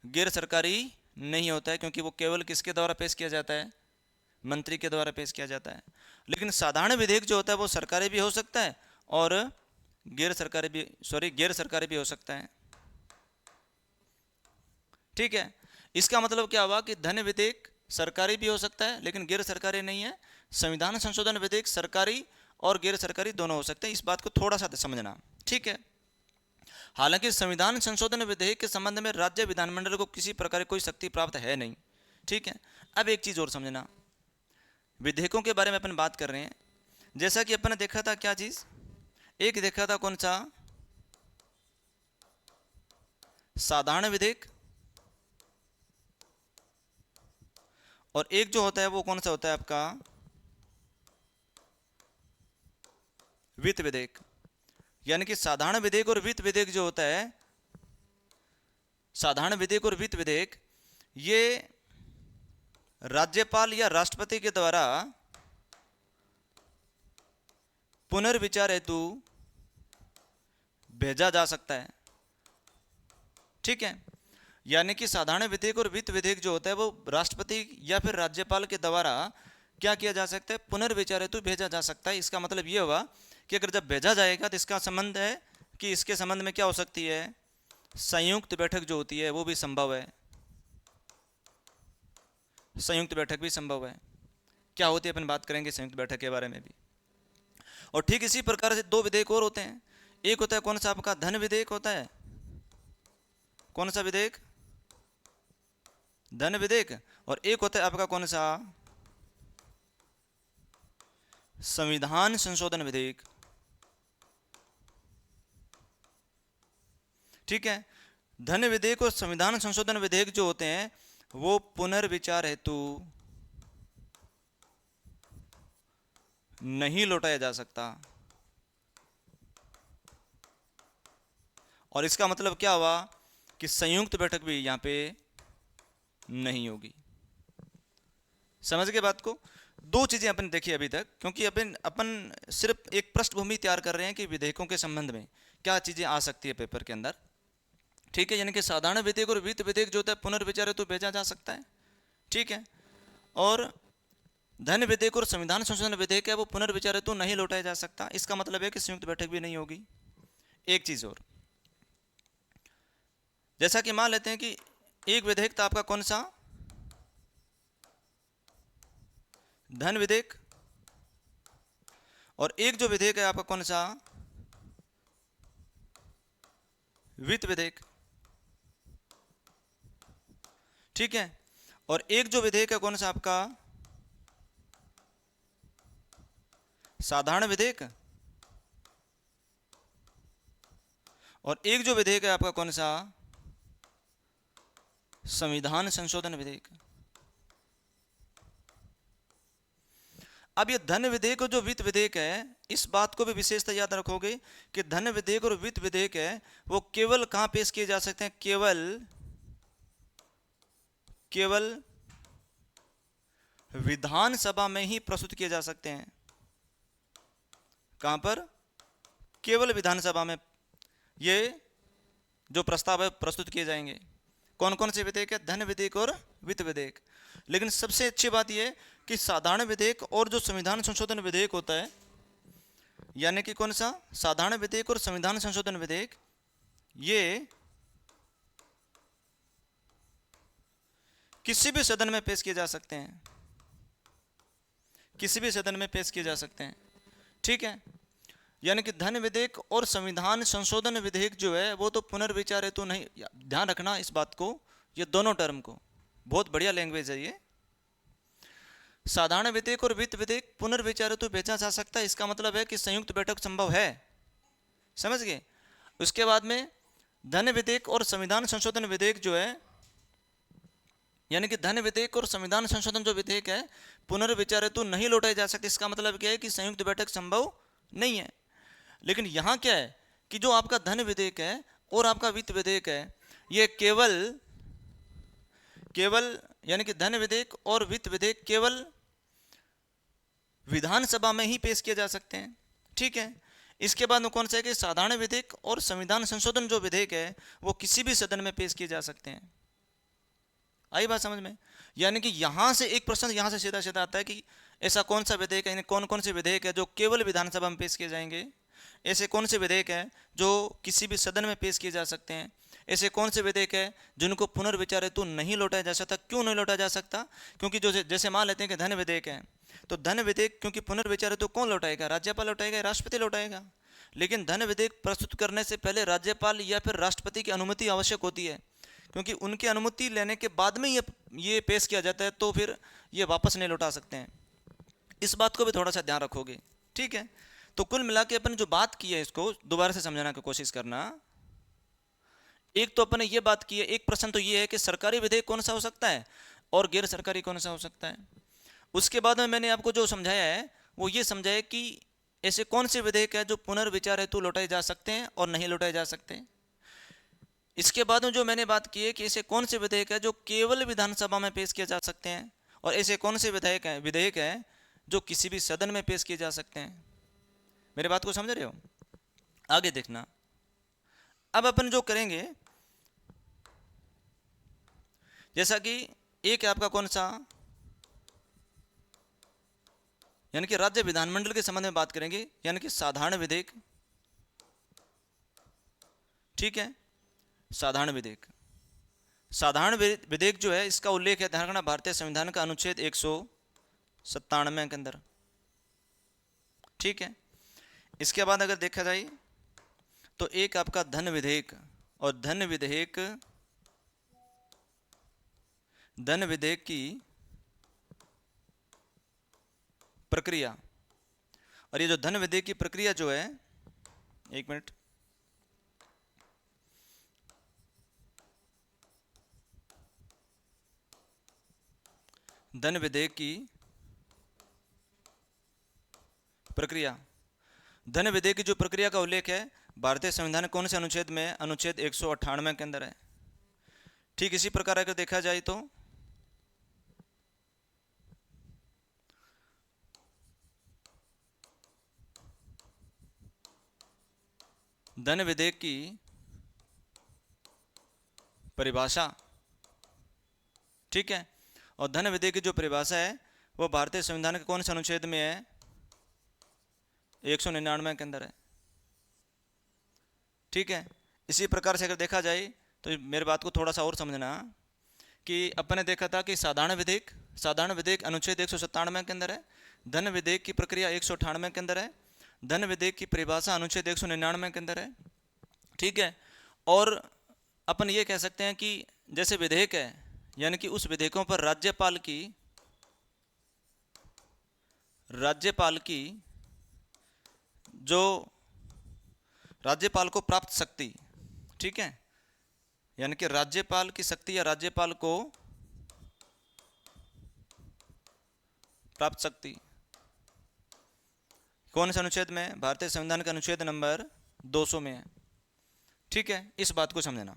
गैर सरकारी नहीं होता है, क्योंकि वो केवल किसके द्वारा पेश किया जाता है, मंत्री के द्वारा पेश किया जाता है। लेकिन साधारण विधेयक जो होता है वो सरकारी भी हो सकता है और गैर सरकारी भी हो सकता है, ठीक है। इसका मतलब क्या हुआ कि धन विधेयक सरकारी भी हो सकता है लेकिन गैर सरकारी नहीं है, संविधान संशोधन विधेयक सरकारी और गैर सरकारी दोनों हो सकते हैं। इस बात को थोड़ा सा समझना, ठीक है। हालांकि संविधान संशोधन विधेयक के संबंध में राज्य विधानमंडल को किसी प्रकार की कोई शक्ति प्राप्त है नहीं, ठीक है। अब एक चीज और समझना, विधेयकों के बारे में अपन बात कर रहे हैं, जैसा कि अपन ने देखा था क्या चीज, एक देखा था कौन सा, साधारण विधेयक, और एक जो होता है वो कौन सा होता है आपका, वित्त विधेयक। यानी कि साधारण विधेयक और वित्त विधेयक जो होता है, साधारण विधेयक और वित्त विधेयक, ये राज्यपाल या राष्ट्रपति के द्वारा पुनर्विचार हेतु भेजा जा सकता है। ठीक है, यानी कि साधारण विधेयक और वित्त विधेयक जो होता है वो राष्ट्रपति या फिर राज्यपाल के द्वारा क्या किया जा सकता है, पुनर्विचार हेतु भेजा जा सकता है। इसका मतलब ये हुआ कि अगर जब भेजा जाएगा तो इसका संबंध है कि इसके संबंध में क्या हो सकती है, संयुक्त बैठक जो होती है वो भी संभव है, संयुक्त बैठक भी संभव है। क्या होती है अपन बात करेंगे संयुक्त बैठक के बारे में भी। और ठीक इसी प्रकार से दो विधेयक और होते हैं। एक होता है कौन सा आपका, धन विधेयक होता है, कौन सा विधेयक, धन विधेयक, और एक होता है आपका कौन सा, संविधान संशोधन विधेयक। ठीक है, धन विधेयक और संविधान संशोधन विधेयक जो होते हैं वो पुनर्विचार हेतु नहीं लौटाया जा सकता। और इसका मतलब क्या हुआ कि संयुक्त बैठक भी यहां पे नहीं होगी। समझ गए बात को। दो चीजें अपन देखी अभी तक, क्योंकि अपन सिर्फ एक पृष्ठभूमि तैयार कर रहे हैं कि विधेयकों के संबंध में क्या चीजें आ सकती है पेपर के अंदर। ठीक है, यानी कि साधारण विधेयक और वित्त विधेयक जो होता है पुनर्विचार हेतु भेजा जा सकता है। ठीक है, और धन विधेयक और संविधान संशोधन विधेयक है वो पुनर्विचार हेतु नहीं लौटाया जा सकता। इसका मतलब है कि संयुक्त बैठक भी नहीं होगी। एक चीज और, जैसा कि मान लेते हैं कि एक विधेयक था आपका कौन सा, धन विधेयक, और एक जो विधेयक है आपका कौन सा, वित्त विधेयक। ठीक है, और एक जो विधेयक है कौन सा आपका, साधारण विधेयक, और एक जो विधेयक है आपका कौन सा, संविधान संशोधन विधेयक। अब ये धन विधेयक और जो वित्त विधेयक है, इस बात को भी विशेषता याद रखोगे कि धन विधेयक और वित्त विधेयक है वो केवल कहां पेश किए जा सकते हैं, केवल विधानसभा में ही प्रस्तुत किए जा सकते हैं। कहां पर, केवल विधानसभा में ये जो प्रस्ताव है प्रस्तुत किए जाएंगे। कौन कौन से विधेयक है, धन विधेयक और वित्त विधेयक। लेकिन सबसे अच्छी बात यह कि साधारण विधेयक और जो संविधान संशोधन विधेयक होता है, यानी कि कौन सा, साधारण विधेयक और संविधान संशोधन विधेयक, ये किसी भी सदन में पेश किए जा सकते हैं, किसी भी सदन में पेश किए जा सकते हैं। ठीक है, यानी कि धन विधेयक और संविधान संशोधन विधेयक जो है वो तो पुनर्विचार हेतु नहीं, ध्यान रखना इस बात को, ये दोनों टर्म को, बहुत बढ़िया लैंग्वेज है ये। साधारण विधेयक और वित्त विधेयक पुनर्विचार हेतु भेजा जा सकता है, इसका मतलब है कि संयुक्त बैठक संभव है। समझ गए। उसके बाद में धन विधेयक और संविधान संशोधन विधेयक जो है, यानी कि धन विधेयक और संविधान संशोधन जो विधेयक है पुनर्विचार हेतु नहीं लौटाए जा सकते। इसका मतलब क्या है कि संयुक्त बैठक संभव नहीं है। लेकिन यहां क्या है कि जो आपका धन विधेयक है और आपका वित्त विधेयक है, ये केवल यानी कि धन विधेयक और वित्त विधेयक केवल विधानसभा में ही पेश किए जा सकते हैं। ठीक है, इसके बाद में कौन सा है कि साधारण विधेयक और संविधान संशोधन जो विधेयक है वो किसी भी सदन में पेश किए जा सकते हैं। आई बात समझ में। यानी कि यहां से एक प्रश्न यहां से सीधा सीधा आता है कि ऐसा कौन सा विधेयक है, कौन कौन से विधेयक है जो केवल विधानसभा में पेश किए जाएंगे, ऐसे कौन से विधेयक है जो किसी भी सदन में पेश किए जा सकते हैं, ऐसे कौन से विधेयक है जिनको पुनर्विचार हेतु नहीं लौटाया जा सकता। क्यों नहीं लौटाया जा सकता, क्योंकि जो जैसे मान लेते हैं कि धन विधेयक है, तो धन विधेयक क्योंकि पुनर्विचार हेतु कौन लौटाएगा, राज्यपाल लौटाएगा, राष्ट्रपति लौटाएगा। लेकिन धन विधेयक प्रस्तुत करने से पहले राज्यपाल या फिर राष्ट्रपति की अनुमति आवश्यक होती है, क्योंकि उनकी अनुमति लेने के बाद में ये पेश किया जाता है, तो फिर ये वापस नहीं लौटा सकते हैं। इस बात को भी थोड़ा सा ध्यान रखोगे। ठीक है, तो कुल मिला के अपन जो बात की है इसको दोबारा से समझाने की कोशिश करना। एक तो अपन ने ये बात की है, एक प्रश्न तो ये है कि सरकारी विधेयक कौन सा हो सकता है और गैर सरकारी कौन सा हो सकता है। उसके बाद में मैंने आपको जो समझाया है वो ये समझाया कि ऐसे कौन से विधेयक है जो पुनर्विचार हेतु लौटाए जा सकते हैं और नहीं लौटाए जा सकते। इसके बाद में जो मैंने बात की है कि ऐसे कौन से विधेयक है जो केवल विधानसभा में पेश किए जा सकते हैं और ऐसे कौन से विधेयक है जो किसी भी सदन में पेश किए जा सकते हैं। मेरे बात को समझ रहे हो? आगे देखना। अब अपन जो करेंगे, जैसा कि एक है आपका कौन सा, यानी कि राज्य विधानमंडल के संबंध में बात करेंगे, यानी कि साधारण विधेयक। ठीक है, साधारण विधेयक। साधारण विधेयक जो है इसका उल्लेख है, ध्यान रखना, भारतीय संविधान का अनुच्छेद 197 के अंदर। ठीक है, इसके बाद अगर देखा जाए तो एक आपका धन विधेयक, और धन विधेयक की प्रक्रिया। और ये जो धन विधेयक की प्रक्रिया जो है, एक मिनट, धन विधेयक की प्रक्रिया, धन विधेयक की जो प्रक्रिया का उल्लेख है भारतीय संविधान कौन से अनुच्छेद में? अनुच्छेद 198 के अंदर है। ठीक इसी प्रकार अगर देखा जाए तो धन विधेयक की परिभाषा, ठीक है, और धन विधेयक की जो परिभाषा है वो भारतीय संविधान के कौन से अनुच्छेद में है? 199 के अंदर है। ठीक है, इसी प्रकार से अगर देखा जाए तो मेरी बात को थोड़ा सा और समझना कि अपन ने देखा था कि साधारण विधेयक अनुच्छेद 197 के अंदर है, धन विधेयक की प्रक्रिया 198 के अंदर है, धन विधेयक की परिभाषा अनुच्छेद 199 के अंदर है। ठीक है, और अपन ये कह सकते हैं कि जैसे विधेयक है, यानी कि उस विधेयकों पर राज्यपाल की जो राज्यपाल को प्राप्त शक्ति, ठीक है, यानी कि राज्यपाल की शक्ति या राज्यपाल को प्राप्त शक्ति कौन से अनुच्छेद में? भारतीय संविधान का अनुच्छेद नंबर 200 में है। ठीक है, इस बात को समझना।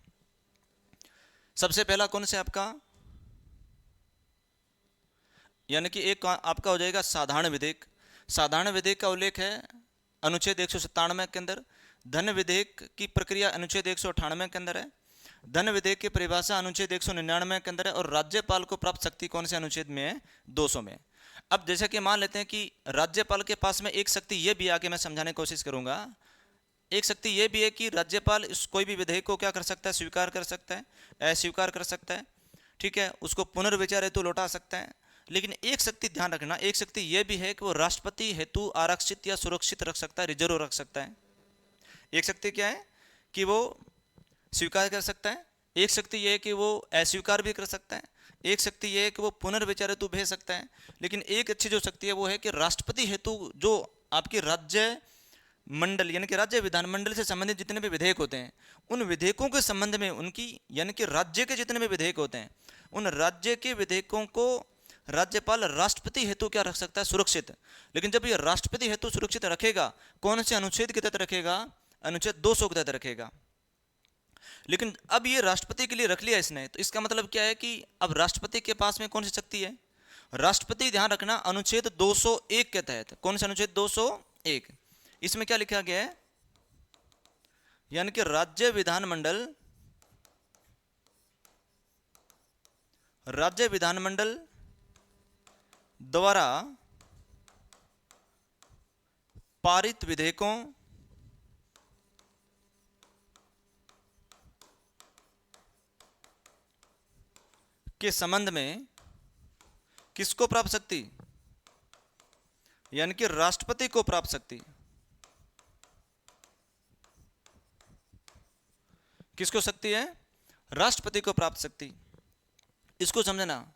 सबसे पहला कौन से आपका, यानी कि एक आपका हो जाएगा साधारण विधेयक। साधारण विधेयक का उल्लेख है अनुच्छेद 197 के अंदर, धन विधेयक की प्रक्रिया अनुच्छेद 198 के अंदर है, धन विधेयक की परिभाषा अनुच्छेद 199 के अंदर है, और राज्यपाल को प्राप्त शक्ति कौन से अनुच्छेद में है? 200 में। अब जैसा कि मान लेते हैं कि राज्यपाल के पास में एक शक्ति ये भी आके मैं समझाने की कोशिश करूंगा, एक शक्ति ये भी है कि राज्यपाल इस कोई भी विधेयक को क्या कर सकता है? स्वीकार कर सकता है, अस्वीकार कर सकता है। ठीक है, उसको पुनर्विचार हेतु लौटा सकता है। लेकिन एक शक्ति ध्यान रखना, एक शक्ति यह भी है कि वो राष्ट्रपति हेतु आरक्षित या सुरक्षित रख सकता है, रिजर्व रख सकता है। एक शक्ति क्या है कि वो स्वीकार कर सकता है, एक शक्ति यह है कि वो अस्वीकार भी कर सकता है, एक शक्ति यह है कि वो पुनर्विचार हेतु भेज सकता है। लेकिन एक अच्छी जो शक्ति है वो है कि राष्ट्रपति हेतु जो आपकी राज्य मंडल यानी कि राज्य विधानमंडल से संबंधित जितने भी विधेयक होते हैं, उन विधेयकों के संबंध में उनकी यानी कि राज्य के जितने भी विधेयक होते हैं, उन राज्य के विधेयकों को राज्यपाल राष्ट्रपति हेतु क्या रख सकता है? सुरक्षित। लेकिन जब ये राष्ट्रपति हेतु सुरक्षित रखेगा, कौन से अनुच्छेद के तहत रखेगा? अनुच्छेद 200 के तहत रखेगा। लेकिन अब ये राष्ट्रपति के लिए रख लिया इसने, तो इसका मतलब क्या है कि अब राष्ट्रपति के पास में कौन सी शक्ति है? राष्ट्रपति, ध्यान रखना, अनुच्छेद 201 के तहत, कौन सा अनुच्छेद? 201। इसमें क्या लिखा गया है? यानी कि राज्य विधानमंडल द्वारा पारित विधेयकों के संबंध में किसको प्राप्त शक्ति? यानी कि राष्ट्रपति को प्राप्त शक्ति। किसको शक्ति है? राष्ट्रपति को प्राप्त शक्ति। इसको समझना,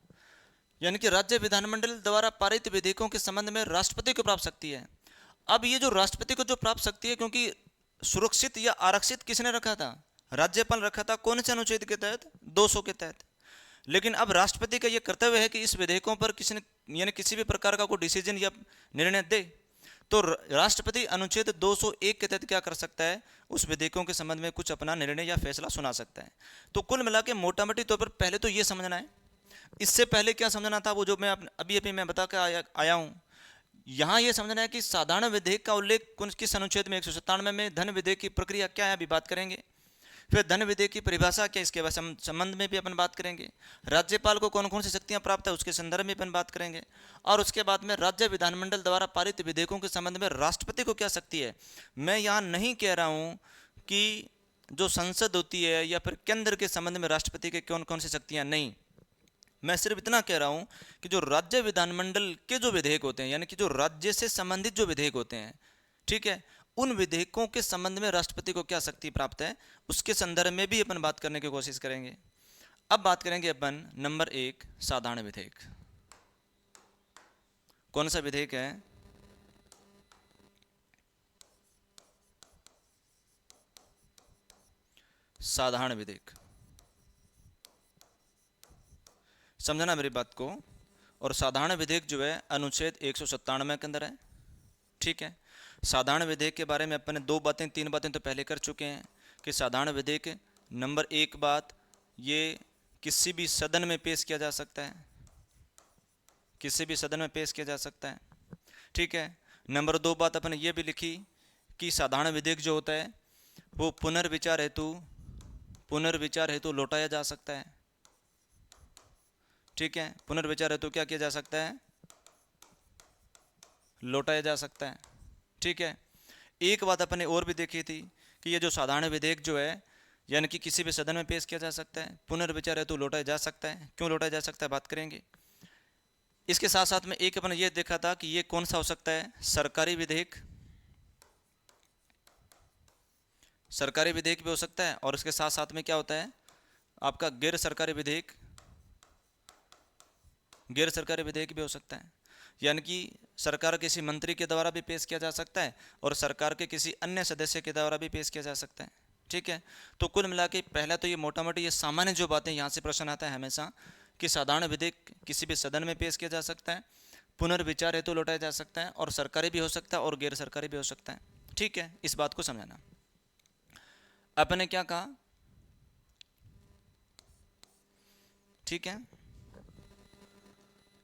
यानी कि राज्य विधानमंडल द्वारा पारित विधेयकों के संबंध में राष्ट्रपति को प्राप्त शक्ति है। अब ये जो राष्ट्रपति को जो प्राप्त शक्ति है, क्योंकि सुरक्षित या आरक्षित किसने रखा था? राज्यपाल रखा था। कौन से अनुच्छेद के तहत? 200 के तहत। लेकिन अब राष्ट्रपति का ये कर्तव्य है कि इस विधेयकों पर किसी ने यानी किसी भी प्रकार का कोई डिसीजन या निर्णय दे, तो राष्ट्रपति अनुच्छेद 201 के तहत क्या कर सकता है? उस विधेयकों के संबंध में कुछ अपना निर्णय या फैसला सुना सकता है। तो कुल मिला के मोटा मोटी तौर पर पहले तो ये समझना है। इससे पहले क्या समझना था, वो जो मैं अभी अभी मैं बता कर आया हूँ। यहाँ ये समझना है कि साधारण विधेयक का उल्लेख किस अनुच्छेद में? 197 में। धन विधेयक की प्रक्रिया क्या है, अभी बात करेंगे। फिर धन विधेयक की परिभाषा क्या, इसके संबंध में भी अपन बात करेंगे। राज्यपाल को कौन कौन सी शक्तियां प्राप्त है, उसके संदर्भ में अपन बात करेंगे। और उसके बाद में राज्य विधानमंडल द्वारा पारित विधेयकों के संबंध में राष्ट्रपति को क्या शक्ति है। मैं यहाँ नहीं कह रहा हूँ कि जो संसद होती है या फिर केंद्र के संबंध में राष्ट्रपति के कौन कौन सी शक्तियाँ, नहीं। मैं सिर्फ इतना कह रहा हूँ कि जो राज्य विधानमंडल के जो विधेयक होते हैं, यानी कि जो राज्य से संबंधित जो विधेयक होते हैं, ठीक है, उन विधेयकों के संबंध में राष्ट्रपति को क्या शक्ति प्राप्त है, उसके संदर्भ में भी अपन बात करने की कोशिश करेंगे। अब बात करेंगे अपन नंबर 1, साधारण विधेयक। कौन सा विधेयक है? साधारण विधेयक। समझना मेरी बात को। और साधारण विधेयक जो है अनुच्छेद 197 के अंदर है, ठीक है। साधारण विधेयक के बारे में अपन ने 3 बातें तो पहले कर चुके हैं कि साधारण विधेयक नंबर 1 बात, ये किसी भी सदन में पेश किया जा सकता है, किसी भी सदन में पेश किया जा सकता है, ठीक है। नंबर 2 बात अपन ने ये भी लिखी कि साधारण विधेयक जो होता है वो पुनर्विचार हेतु लौटाया जा सकता है, ठीक है। पुनर्विचार हेतु क्या किया जा सकता है? लौटाया जा सकता है, ठीक है। एक बात अपन ने और भी देखी थी कि ये जो साधारण विधेयक जो है, यानी कि किसी भी सदन में पेश किया जा सकता है, पुनर्विचार हेतु लौटाया जा सकता है। क्यों लौटाया जा सकता है, बात करेंगे। इसके साथ साथ में एक अपन ने ये देखा था कि ये कौन सा हो सकता है? सरकारी विधेयक। सरकारी विधेयक भी हो सकता है। और इसके साथ साथ में क्या होता है आपका? गैर सरकारी विधेयक। गैर सरकारी विधेयक भी हो सकता है, यानी कि सरकार किसी मंत्री के द्वारा भी पेश किया जा सकता है और सरकार के किसी अन्य सदस्य के द्वारा भी पेश किया जा सकता है, ठीक है। तो कुल मिला के पहला तो ये मोटा मोटी ये सामान्य जो बातें यहाँ से प्रश्न आता है हमेशा कि साधारण विधेयक किसी भी सदन में पेश किया जा सकता है, पुनर्विचार हेतु लौटाया जा सकता है, और सरकारी भी हो सकता है और गैर सरकारी भी हो सकता है, ठीक है। इस बात को समझाना। अपन ने क्या कहा, ठीक है,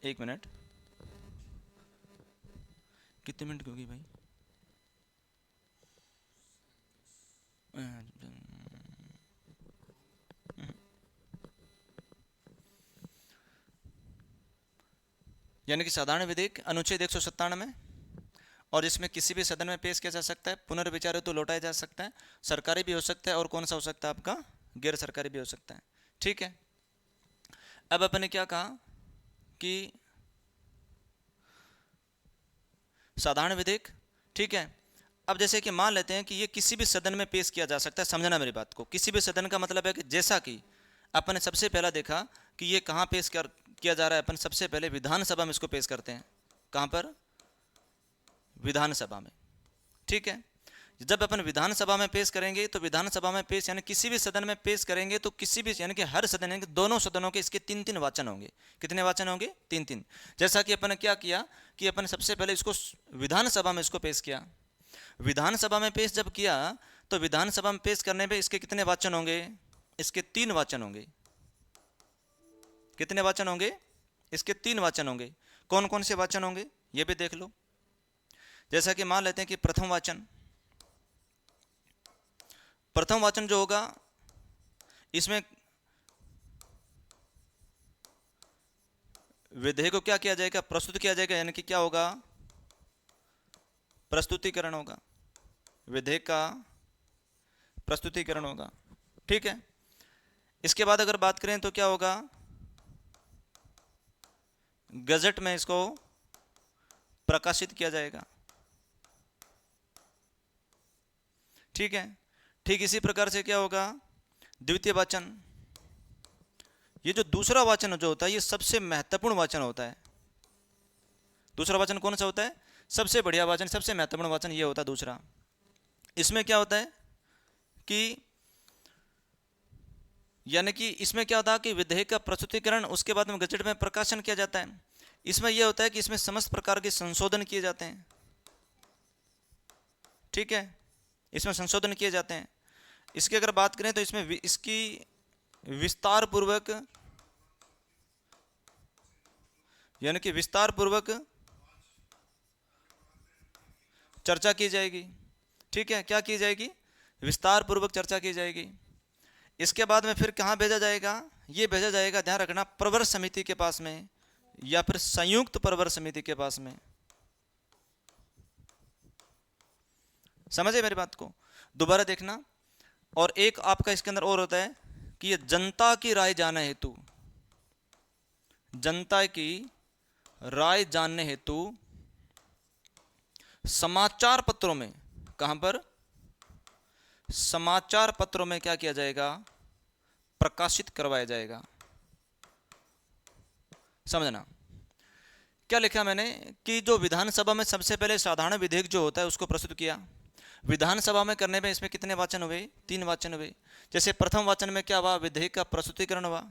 एक मिनट, कितने मिनट होगी भाई? यानी कि साधारण विधेयक अनुच्छेद 197 में, और इसमें किसी भी सदन में पेश किया जा सकता है, पुनर्विचार हेतु लौटाया जा सकता है, सरकारी भी हो सकता है, और कौन सा हो सकता है आपका? गैर सरकारी भी हो सकता है, ठीक है। अब अपन ने क्या कहा कि साधारण विधेयक, ठीक है। अब जैसे कि मान लेते हैं कि ये किसी भी सदन में पेश किया जा सकता है। समझना मेरी बात को। किसी भी सदन का मतलब है कि जैसा कि अपन ने सबसे पहला देखा कि ये कहाँ पेश किया जा रहा है, अपन सबसे पहले विधानसभा में इसको पेश करते हैं। कहाँ पर? विधानसभा में, ठीक है। जब अपन विधानसभा में पेश करेंगे तो विधानसभा में पेश यानी किसी भी सदन में पेश करेंगे तो किसी भी यानी कि हर सदन यानी कि दोनों सदनों के इसके 3-3 वाचन होंगे। कितने वाचन होंगे? 3-3। जैसा कि अपन ने क्या किया कि अपन सबसे पहले इसको विधानसभा में इसको पेश किया। विधानसभा में पेश जब किया तो विधानसभा में पेश करने पे इसके कितने वाचन होंगे? इसके 3 वाचन होंगे। कितने वाचन होंगे? इसके 3 वाचन होंगे। कौन कौन से वाचन होंगे ये भी देख लो। जैसा कि मान लेते हैं कि प्रथम वाचन जो होगा इसमें विधेयक को क्या किया जाएगा? प्रस्तुत किया जाएगा, यानी कि क्या होगा? प्रस्तुतिकरण होगा। विधेयक का प्रस्तुतिकरण होगा, ठीक है। इसके बाद अगर बात करें तो क्या होगा? गजट में इसको प्रकाशित किया जाएगा, ठीक है। ठीक इसी प्रकार से क्या होगा? द्वितीय वाचन। ये जो दूसरा वाचन जो होता है ये सबसे महत्वपूर्ण वाचन होता है। दूसरा वाचन कौन सा होता है? सबसे बढ़िया वाचन, सबसे महत्वपूर्ण वाचन ये होता है दूसरा। इसमें क्या होता है कि यानी कि इसमें क्या होता है कि विधेयक का प्रस्तुतिकरण, उसके बाद में गजट में प्रकाशन किया जाता है। इसमें यह होता है कि इसमें समस्त प्रकार के संशोधन किए जाते हैं। ठीक है, इसमें संशोधन किए जाते हैं। इसकी अगर बात करें तो इसमें इसकी विस्तार पूर्वक, यानी कि विस्तार पूर्वक चर्चा की जाएगी। ठीक है, क्या की जाएगी? विस्तार पूर्वक चर्चा की जाएगी। इसके बाद में फिर कहाँ भेजा जाएगा? ये भेजा जाएगा, ध्यान रखना, प्रवर समिति के पास में या फिर संयुक्त प्रवर समिति के पास में। समझे मेरी बात को? दोबारा देखना। और एक आपका इसके अंदर और होता है कि ये जनता की राय जानने हेतु, जनता की राय जानने हेतु समाचार पत्रों में, कहां पर? समाचार पत्रों में क्या किया जाएगा? प्रकाशित करवाया जाएगा। समझना क्या लिखा मैंने कि जो विधानसभा में सबसे पहले साधारण विधेयक जो होता है उसको प्रस्तुत किया। विधानसभा में करने में इसमें कितने वाचन हुए? 3 वाचन हुए। जैसे प्रथम वाचन में क्या हुआ? विधेयक का प्रस्तुतिकरण हुआ,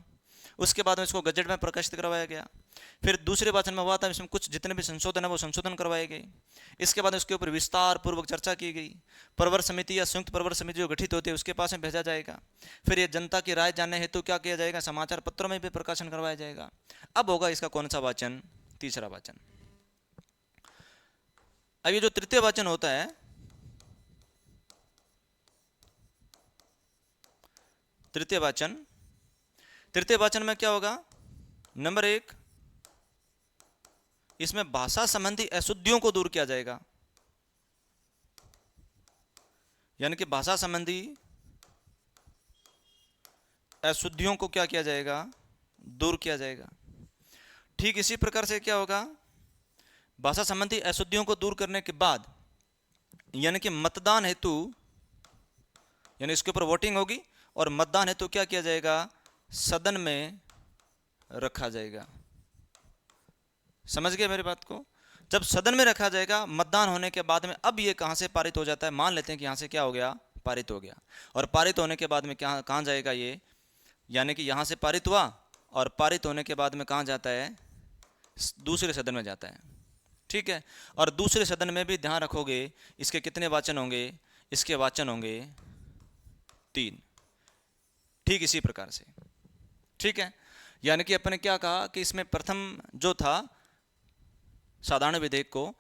उसके बाद में इसको गजट में प्रकाशित करवाया गया। फिर दूसरे वाचन में हुआ था इसमें कुछ जितने भी संशोधन है वो संशोधन करवाए गए। इसके बाद उसके ऊपर विस्तार पूर्वक चर्चा की गई। प्रवर समिति या संयुक्त प्रवर समिति जो गठित होती है उसके पास में भेजा जाएगा। फिर ये जनता की राय जानने हेतु क्या किया जाएगा? समाचार पत्रों में भी प्रकाशन करवाया जाएगा। अब होगा इसका कौन सा वाचन? तीसरा वाचन। अब ये जो तृतीय वाचन होता है, तृतीय वाचन में क्या होगा? नंबर 1, इसमें भाषा संबंधी अशुद्धियों को दूर किया जाएगा। यानी कि भाषा संबंधी अशुद्धियों को क्या किया जाएगा? दूर किया जाएगा। ठीक इसी प्रकार से क्या होगा? भाषा संबंधी अशुद्धियों को दूर करने के बाद यानी कि मतदान हेतु, यानी इसके ऊपर वोटिंग होगी और मतदान हेतु क्या किया जाएगा? सदन में रखा जाएगा। समझ गए मेरी बात को? जब सदन में रखा जाएगा, मतदान होने के बाद में अब ये कहां से पारित हो जाता है? मान लेते हैं कि यहां से क्या हो गया? पारित हो गया। और पारित होने के बाद में क्या, कहां जाएगा ये? यानी कि यहां से पारित हुआ और पारित होने के बाद में कहां जाता है? दूसरे सदन में जाता है। ठीक है, और दूसरे सदन में भी ध्यान रखोगे इसके कितने वाचन होंगे? इसके वाचन होंगे 3। ठीक इसी प्रकार से। ठीक है, यानी कि अपन ने क्या कहा कि इसमें प्रथम जो था साधारण विधेयक को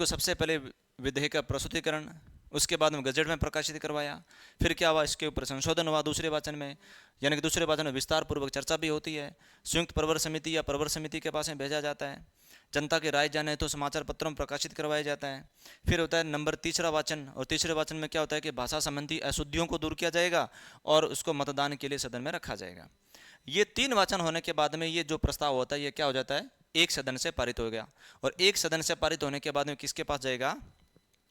सबसे पहले विधेयक का प्रस्तुतिकरण, उसके बाद में गजट में प्रकाशित करवाया। फिर क्या हुआ? इसके ऊपर संशोधन हुआ दूसरे वाचन में, यानी कि दूसरे वाचन में विस्तार पूर्वक चर्चा भी होती है। संयुक्त प्रवर समिति या प्रवर समिति के पास में भेजा जाता है। जनता की राय जाने तो समाचार पत्रों में प्रकाशित करवाया जाता है। फिर होता है नंबर तीसरा वाचन, और तीसरे वाचन में क्या होता है कि भाषा संबंधी अशुद्धियों को दूर किया जाएगा और उसको मतदान के लिए सदन में रखा जाएगा। ये 3 वाचन होने के बाद में ये जो प्रस्ताव होता है ये क्या हो जाता है? एक सदन से पारित हो गया। और एक सदन से पारित होने के बाद में किसके पास जाएगा?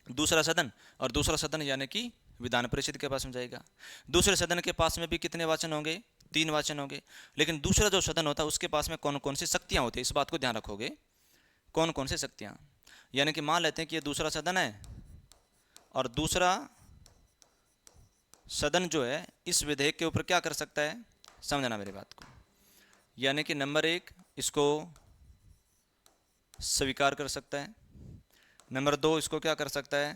दूसरा सदन। और दूसरा सदन यानी कि विधान परिषद के पास में जाएगा। दूसरे सदन के पास में भी कितने वाचन होंगे? 3 वाचन होंगे। लेकिन दूसरा जो सदन होता है उसके पास में कौन कौन सी शक्तियाँ होती है, इस बात को ध्यान रखोगे। कौन कौन सी शक्तियाँ? यानी कि मान लेते हैं कि ये दूसरा सदन है और दूसरा सदन जो है इस विधेयक के ऊपर क्या कर सकता है? समझना मेरी बात को। यानी कि नंबर 1 इसको स्वीकार कर सकता है। नंबर 2 इसको क्या कर सकता है?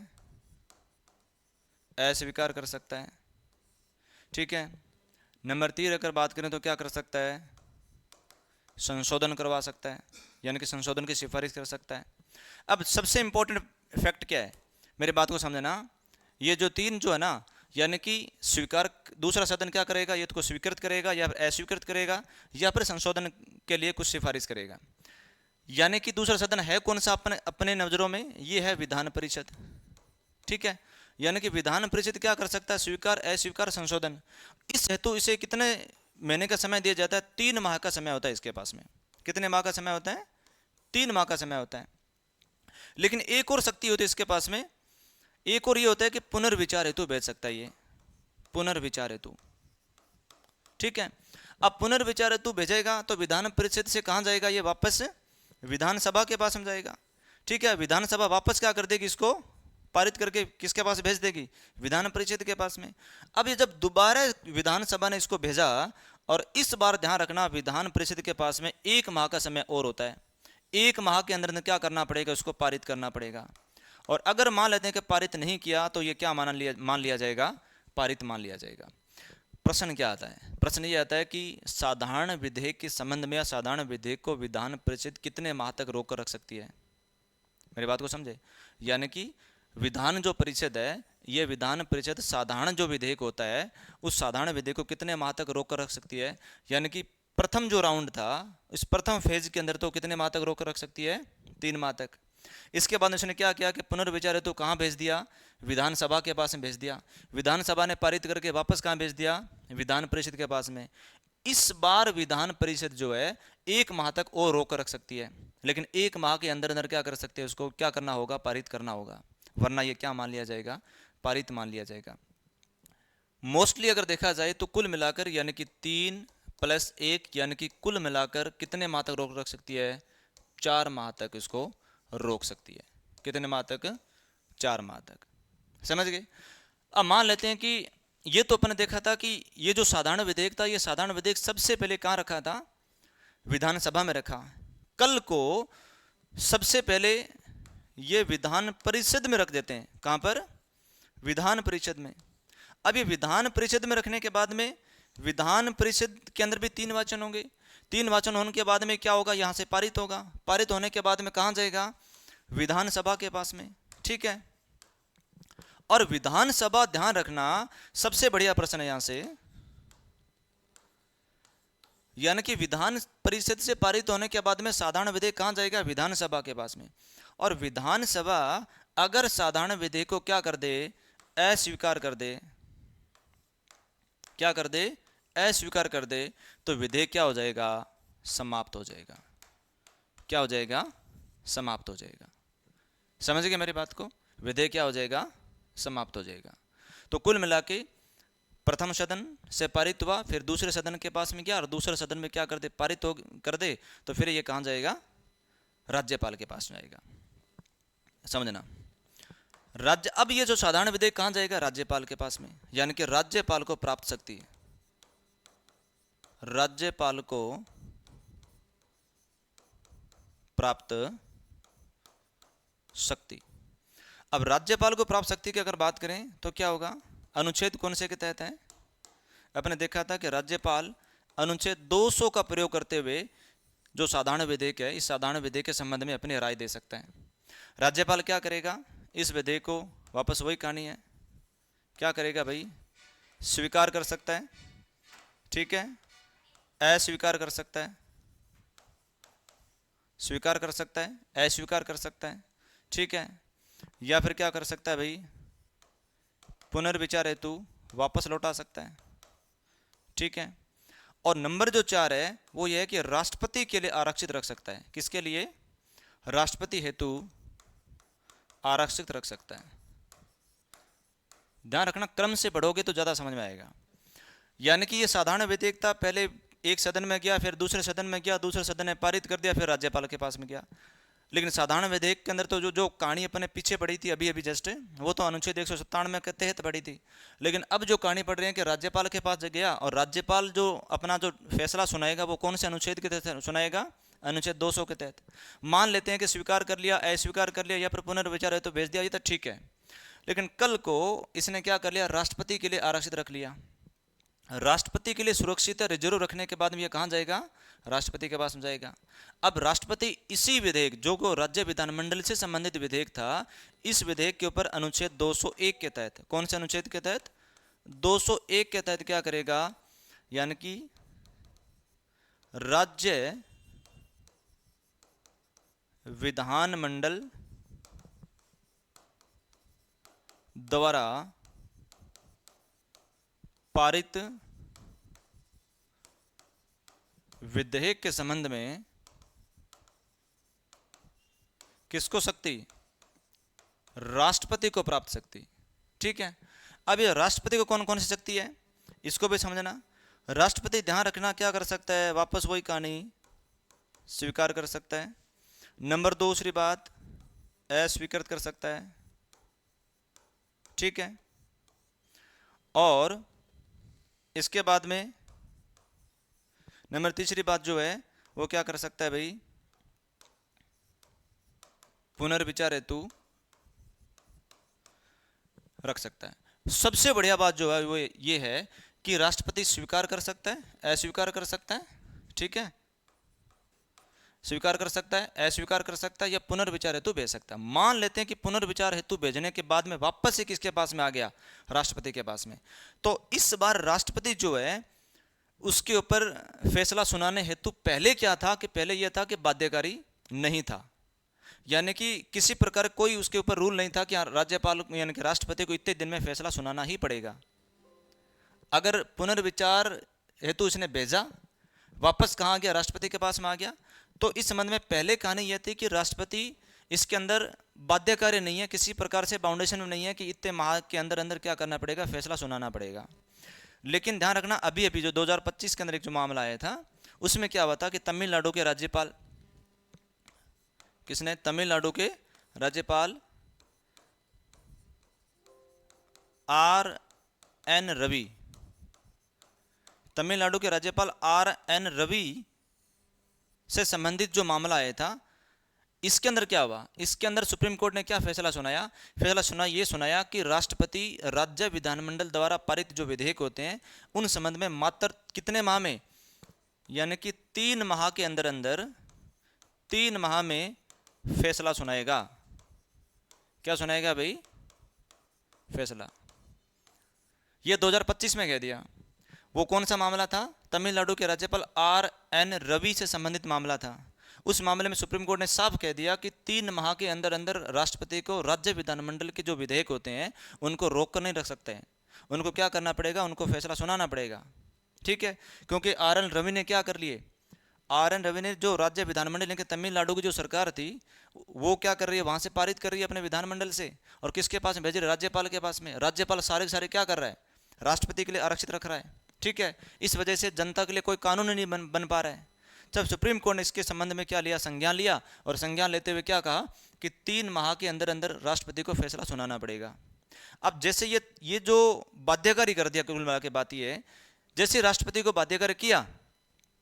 अस्वीकार कर सकता है। ठीक है, नंबर 3 अगर बात करें तो क्या कर सकता है? संशोधन करवा सकता है, यानी कि संशोधन की सिफारिश कर सकता है। अब सबसे इंपॉर्टेंट फैक्ट क्या है, मेरी बात को समझना। ये जो 3 जो है ना, यानी कि स्वीकार, दूसरा सदन क्या करेगा? ये तो स्वीकृत करेगा या अस्वीकृत करेगा या फिर संशोधन के लिए कुछ सिफारिश करेगा। यानी कि दूसरा सदन है कौन सा अपने नजरों में? ये है विधान परिषद। ठीक है, यानी कि विधान परिषद क्या कर सकता है? स्वीकार, अस्वीकार, संशोधन। इस हेतु इसे कितने महीने का समय दिया जाता है? 3 माह का समय होता है इसके पास में। कितने माह का समय होता है? 3 माह का समय होता है। लेकिन एक और शक्ति होती है इसके पास में, एक और ये होता है कि पुनर्विचार हेतु भेज सकता है ये, पुनर्विचार हेतु। ठीक है, अब पुनर्विचार हेतु भेजेगा तो विधान परिषद से कहां जाएगा? ये वापस विधानसभा के पास में जाएगा। ठीक है, विधानसभा वापस क्या कर देगी, इसको पारित करके किसके पास भेज देगी, विधान परिषद के पास में। अब ये जब दोबारा विधानसभा ने इसको भेजा, और इस बार ध्यान रखना विधान परिषद के पास में 1 माह का समय और होता है, 1 माह के अंदर क्या करना पड़ेगा, उसको पारित करना पड़ेगा। और अगर मान लेते हैं कि पारित नहीं किया तो ये क्या मान लिया जाएगा, पारित मान लिया जाएगा। प्रश्न क्या आता है, प्रश्न ये आता है कि साधारण विधेयक के संबंध में या साधारण विधेयक को विधान परिषद कितने माह तक रोक कर रख सकती है। मेरी बात को समझे, यानी कि विधान जो परिषद है, ये विधान परिषद साधारण जो विधेयक होता है उस साधारण विधेयक को कितने माह तक रोक कर रख सकती है। यानी कि प्रथम जो राउंड था, इस प्रथम फेज के अंदर तो कितने माह तक रोक कर रख सकती है, 3 माह तक। इसके बाद उसने क्या किया कि पुनर्विचार हेतु कहाँ भेज दिया, विधानसभा के पास में भेज दिया। विधानसभा ने पारित करके वापस कहाँ भेज दिया, विधान परिषद के पास में। इस बार विधान परिषद जो है 1 माह तक और रोक कर रख सकती है, लेकिन 1 माह के अंदर अंदर क्या कर सकते हैं, उसको क्या करना होगा, पारित करना होगा, वरना ये क्या मान लिया जाएगा, पारित मान लिया जाएगा। मोस्टली अगर देखा जाए तो कुल मिलाकर यानी कि 3 + 1 यानी कि कुल मिलाकर कितने माह तक रोक रख सकती है, 4 माह तक इसको रोक सकती है। कितने माह तक, 4 माह तक। समझ गए। अब मान लेते हैं कि ये तो अपने देखा था कि ये जो साधारण विधेयक था, ये साधारण विधेयक सबसे पहले कहाँ रखा था, विधानसभा में रखा। कल को सबसे पहले ये विधान परिषद में रख देते हैं, कहाँ पर, विधान परिषद में। अब ये विधान परिषद में रखने के बाद में विधान परिषद के अंदर भी 3 वाचन होंगे। 3 वाचन होने के बाद में क्या होगा, यहाँ से पारित होगा। पारित होने के बाद में कहाँ जाएगा, विधानसभा के पास में। ठीक है। और विधानसभा, ध्यान रखना सबसे बढ़िया प्रश्न है यहाँ से, यानी कि विधान परिषद से पारित होने के बाद में साधारण विधेयक कहाँ जाएगा, विधानसभा के पास में। और विधानसभा अगर साधारण विधेयक को क्या कर दे, अस्वीकार कर दे, क्या कर दे, अस्वीकार कर दे, तो विधेयक क्या हो जाएगा, समाप्त हो जाएगा। क्या हो जाएगा, समाप्त हो जाएगा। समझ गए मेरी बात को, विधेयक क्या हो जाएगा, समाप्त हो जाएगा। तो कुल मिला के प्रथम सदन से पारित हुआ, फिर दूसरे सदन के पास में गया, और दूसरे सदन में क्या कर दे, पारित हो कर दे, तो फिर ये कहाँ जाएगा, राज्यपाल के पास जाएगा। समझना, राज्य, अब ये जो साधारण विधेयक कहाँ जाएगा, राज्यपाल के पास में। यानी कि राज्यपाल को प्राप्त शक्ति, राज्यपाल को प्राप्त शक्ति। अब राज्यपाल को प्राप्त शक्ति की अगर बात करें तो क्या होगा, अनुच्छेद कौन से के तहत है, आपने देखा था कि राज्यपाल अनुच्छेद 200 का प्रयोग करते हुए जो साधारण विधेयक है, इस साधारण विधेयक के संबंध में अपनी राय दे सकता है। राज्यपाल क्या करेगा, इस विधेयक को वापस वही कहानी है, क्या करेगा भाई, स्वीकार कर सकता है, ठीक है, अस्वीकार कर सकता है, स्वीकार कर सकता है, अस्वीकार कर सकता है, ठीक है, या फिर क्या कर सकता है भाई, पुनर्विचार हेतु वापस लौटा सकता है, ठीक है। और नंबर जो 4 है वो ये है कि राष्ट्रपति के लिए आरक्षित रख सकता है। किसके लिए, राष्ट्रपति हेतु आरक्षित रख सकता है। ध्यान रखना, क्रम से पढ़ोगे तो ज़्यादा समझ में आएगा। यानी कि ये साधारण विधेयक था, पहले एक सदन में गया, फिर दूसरे सदन में गया, दूसरे सदन ने पारित कर दिया, फिर राज्यपाल के पास में गया। लेकिन साधारण विधेयक के अंदर तो जो कहानी अपने पीछे पड़ी थी अभी जस्ट, वो तो अनुच्छेद 197 के तहत पड़ी थी। लेकिन अब जो कहानी पढ़ रहे हैं कि राज्यपाल के पास गया, और राज्यपाल जो अपना जो फैसला सुनाएगा वो कौन से अनुच्छेद के तहत सुनाएगा, अनुच्छेद 200 के तहत। मान लेते हैं कि स्वीकार कर लिया, अस्वीकार कर लिया, या फिर पुनर्विचार है तो भेज दिया, ये तो ठीक है। लेकिन कल को इसने क्या कर लिया, राष्ट्रपति के लिए आरक्षित रख लिया। राष्ट्रपति के लिए सुरक्षित रिजर्व रखने के बाद में ये कहाँ जाएगा, राष्ट्रपति के पास में जाएगा। अब राष्ट्रपति इसी विधेयक जो को राज्य विधानमंडल से संबंधित विधेयक था, इस विधेयक के ऊपर अनुच्छेद 201 के तहत, कौन से अनुच्छेद के तहत, 201 के तहत क्या करेगा, यानी कि राज्य विधानमंडल द्वारा पारित विधेयक के संबंध में किसको शक्ति, राष्ट्रपति को प्राप्त शक्ति। ठीक है। अब ये राष्ट्रपति को कौन कौन सी शक्ति है, इसको भी समझना। राष्ट्रपति, ध्यान रखना, क्या कर सकता है, वापस वही कहानी, स्वीकार कर सकता है। नंबर 2 दूसरी बात, अस्वीकृत कर सकता है, ठीक है। और इसके बाद में नंबर तीसरी बात जो है वो क्या कर सकता है भाई, पुनर्विचार हेतु रख सकता है। सबसे बढ़िया बात जो है वो ये है कि राष्ट्रपति स्वीकार कर सकता है, अस्वीकार कर सकता है, ठीक है, स्वीकार कर सकता है, अस्वीकार कर सकता है या पुनर्विचार हेतु भेज सकता है। मान लेते हैं कि पुनर्विचार हेतु भेजने के बाद में वापस से किसके पास में आ गया, राष्ट्रपति के पास में, तो इस बार राष्ट्रपति जो है उसके ऊपर फैसला सुनाने हेतु पहले क्या था कि पहले यह था कि बाध्यकारी नहीं था, यानी कि किसी प्रकार कोई उसके ऊपर रूल नहीं था कि राज्यपाल यानी कि राष्ट्रपति को इतने दिन में फैसला सुनाना ही पड़ेगा। अगर पुनर्विचार हेतु इसने भेजा, वापस कहाँ गया, राष्ट्रपति के पास में आ गया, तो इस संबंध में पहले कहानी यह थी कि राष्ट्रपति इसके अंदर बाध्यकारी नहीं है, किसी प्रकार से बाउंडेशन में नहीं है कि इतने माह के अंदर अंदर क्या करना पड़ेगा, फैसला सुनाना पड़ेगा। लेकिन ध्यान रखना अभी अभी जो 2025 के अंदर एक जो मामला आया था उसमें क्या हुआ था कि तमिलनाडु के राज्यपाल, किसने, तमिलनाडु के राज्यपाल R.N. रवि, तमिलनाडु के राज्यपाल R.N. रवि से संबंधित जो मामला आया था, इसके अंदर क्या हुआ, इसके अंदर सुप्रीम कोर्ट ने क्या फैसला सुनाया, ये सुनाया कि राष्ट्रपति राज्य विधानमंडल द्वारा पारित जो विधेयक होते हैं उन संबंध में मात्र कितने माह में, यानी कि 3 माह के अंदर अंदर 3 माह में फैसला सुनाएगा। क्या सुनाएगा भाई, फैसला। ये 2025 में कह दिया। वो कौन सा मामला था, तमिलनाडु के राज्यपाल R.N. रवि से संबंधित मामला था। उस मामले में सुप्रीम कोर्ट ने साफ कह दिया कि 3 माह के अंदर अंदर राष्ट्रपति को राज्य विधानमंडल के जो विधेयक होते हैं उनको रोक कर नहीं रख सकते हैं, उनको क्या करना पड़ेगा, उनको फैसला सुनाना पड़ेगा, ठीक है। क्योंकि R.N. रवि ने क्या कर लिए, R.N. रवि ने जो राज्य विधानमंडल के तमिलनाडु की जो सरकार थी वो क्या कर रही है, वहां से पारित कर रही है अपने विधानमंडल से, और किसके पास में भेज रही है, राज्यपाल के पास में। राज्यपाल सारे के सारे क्या कर रहा है, राष्ट्रपति के लिए आरक्षित रख रहा है, ठीक है। इस वजह से जनता के लिए कोई कानून नहीं बन पा रहा है। जब सुप्रीम कोर्ट ने इसके संबंध में क्या लिया, संज्ञान लिया, और संज्ञान लेते हुए क्या कहा कि 3 माह के अंदर अंदर राष्ट्रपति को फैसला सुनाना पड़ेगा। अब जैसे ये जो बाध्यकारी कर दिया, कुल मिला के बात ये है, जैसे राष्ट्रपति को बाध्यकारी किया,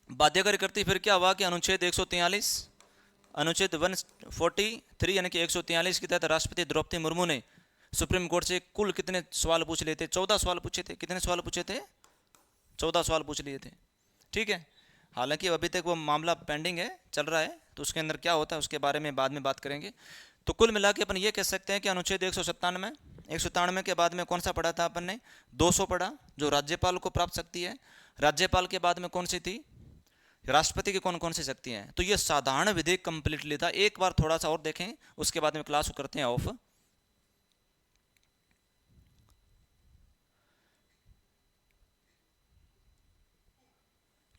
बाध्यकारी करती फिर क्या हुआ कि अनुच्छेद 143, अनुच्छेद 143 यानी कि 143 के तहत राष्ट्रपति द्रौपदी मुर्मू ने सुप्रीम कोर्ट से कुल कितने सवाल पूछ लिए थे, 14 सवाल पूछे थे। कितने सवाल पूछे थे, 14 सवाल पूछ लिए थे, ठीक है। हालांकि अभी तक वो मामला पेंडिंग है, चल रहा है, तो उसके अंदर क्या होता है उसके बारे में बाद में बात करेंगे। तो कुल मिला के अपन ये कह सकते हैं कि अनुच्छेद 197 के बाद में कौन सा पढ़ा था अपन ने, 200 पढ़ा, जो राज्यपाल को प्राप्त शक्ति है। राज्यपाल के बाद में कौन सी थी, राष्ट्रपति की कौन कौन सी शक्तियां हैं। तो ये साधारण विधेयक कंप्लीटली था। एक बार थोड़ा सा और देखें, उसके बाद में क्लास करते हैं ऑफ।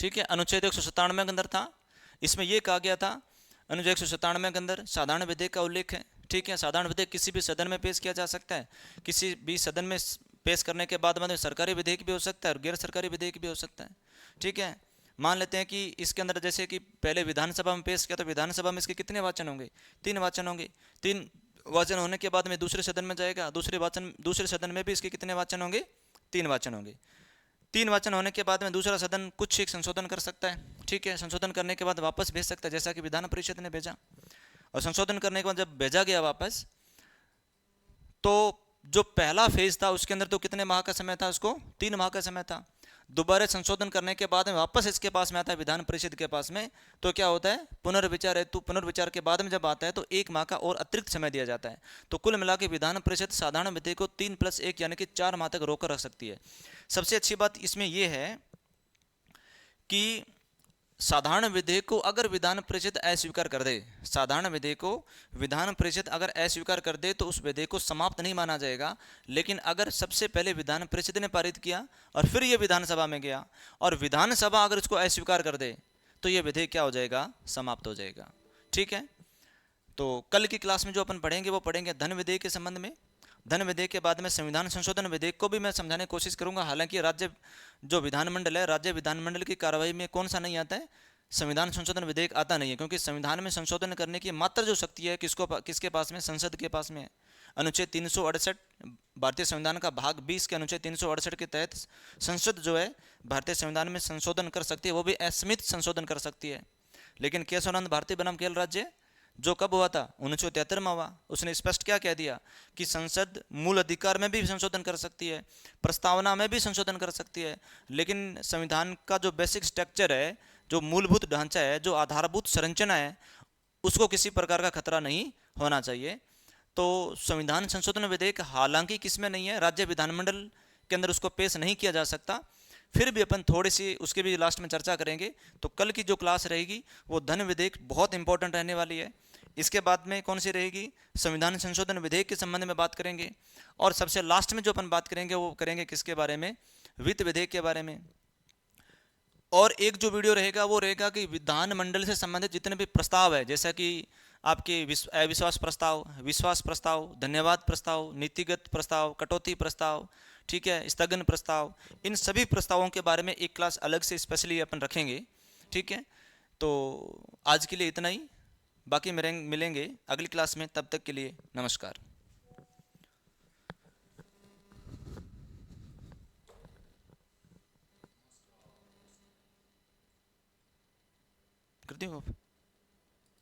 ठीक है, अनुच्छेद 197 के अंदर था, इसमें यह कहा गया था, अनुच्छेद 197 के अंदर साधारण विधेयक का उल्लेख है, ठीक है। साधारण विधेयक किसी भी सदन में पेश किया जा सकता है, किसी भी सदन में पेश करने के बाद में सरकारी विधेयक भी हो सकता है और गैर सरकारी विधेयक भी हो सकता है, ठीक है। मान लेते हैं कि इसके अंदर जैसे कि पहले विधानसभा में पेश किया, तो विधानसभा में इसके कितने वाचन होंगे, 3 वाचन होंगे। 3 वाचन होने के बाद में दूसरे सदन में जाएगा, दूसरे सदन में भी इसके कितने वाचन होंगे, 3 वाचन होंगे। 3 वाचन होने के बाद में दूसरा सदन कुछ एक संशोधन कर सकता है, ठीक है। संशोधन करने के बाद वापस भेज सकता है, जैसा कि विधान परिषद ने भेजा। और संशोधन करने के बाद जब भेजा गया वापस, तो जो पहला फेज था उसके अंदर तो कितने माह का समय था, उसको 3 माह का समय था। दोबारा संशोधन करने के बाद में वापस इसके पास में आता है विधान परिषद के पास में, तो क्या होता है, पुनर्विचार हेतु, पुनर्विचार के बाद में जब आता है तो 1 माह का और अतिरिक्त समय दिया जाता है। तो कुल मिला के विधान परिषद साधारण विधेयक को 3 + 1 यानी कि 4 माह तक रोक कर रख सकती है। सबसे अच्छी बात इसमें यह है कि साधारण विधेयक को अगर विधान परिषद अस्वीकार कर दे, साधारण विधेयक को विधान परिषद अगर अस्वीकार कर दे तो उस विधेयक को समाप्त नहीं माना जाएगा। लेकिन अगर सबसे पहले विधान परिषद ने पारित किया और फिर ये विधानसभा में गया और विधानसभा अगर इसको अस्वीकार कर दे तो ये विधेयक क्या हो जाएगा, समाप्त हो जाएगा, ठीक है। तो कल की क्लास में जो अपन पढ़ेंगे वो पढ़ेंगे धन विधेयक के संबंध में। धन विधेयक के बाद में संविधान संशोधन विधेयक को भी मैं समझाने की कोशिश करूंगा। हालांकि राज्य जो विधानमंडल है, राज्य विधानमंडल की कार्रवाई में कौन सा नहीं आता है, संविधान संशोधन विधेयक आता नहीं है, क्योंकि संविधान में संशोधन करने की मात्र जो शक्ति है किसके पास में, संसद के पास में है। अनुच्छेद 368 भारतीय संविधान का भाग 20 के अनुच्छेद 368 के तहत संसद जो है भारतीय संविधान में संशोधन कर सकती है, वो भी असीमित संशोधन कर सकती है। लेकिन केशवानंद भारती बनाम खेल राज्य जो कब हुआ था, 1973 में हुआ। उसने स्पष्ट क्या कह दिया कि संसद मूल अधिकार में भी संशोधन कर सकती है, प्रस्तावना में भी संशोधन कर सकती है, लेकिन संविधान का जो बेसिक स्ट्रक्चर है, जो मूलभूत ढांचा है, जो आधारभूत संरचना है, उसको किसी प्रकार का खतरा नहीं होना चाहिए। तो संविधान संशोधन विधेयक हालांकि किसमें नहीं है, राज्य विधानमंडल के अंदर उसको पेश नहीं किया जा सकता, फिर भी अपन थोड़ी सी उसके भी लास्ट में चर्चा करेंगे। तो कल की जो क्लास रहेगी वो धन विधेयक बहुत इंपॉर्टेंट रहने वाली है। इसके बाद में कौन सी रहेगी, संविधान संशोधन विधेयक के संबंध में बात करेंगे। और सबसे लास्ट में जो अपन बात करेंगे वो करेंगे किसके बारे में, वित्त विधेयक के बारे में। और एक जो वीडियो रहेगा वो रहेगा कि विधानमंडल से संबंधित जितने भी प्रस्ताव है, जैसा कि आपके अविश्वास प्रस्ताव, विश्वास प्रस्ताव, धन्यवाद प्रस्ताव, नीतिगत प्रस्ताव, कटौती प्रस्ताव, ठीक है, स्थगन प्रस्ताव, इन सभी प्रस्तावों के बारे में एक क्लास अलग से स्पेशली अपन रखेंगे। ठीक है, तो आज के लिए इतना ही, बाकी मिलेंगे अगली क्लास में। तब तक के लिए नमस्कार। कर दियो आप।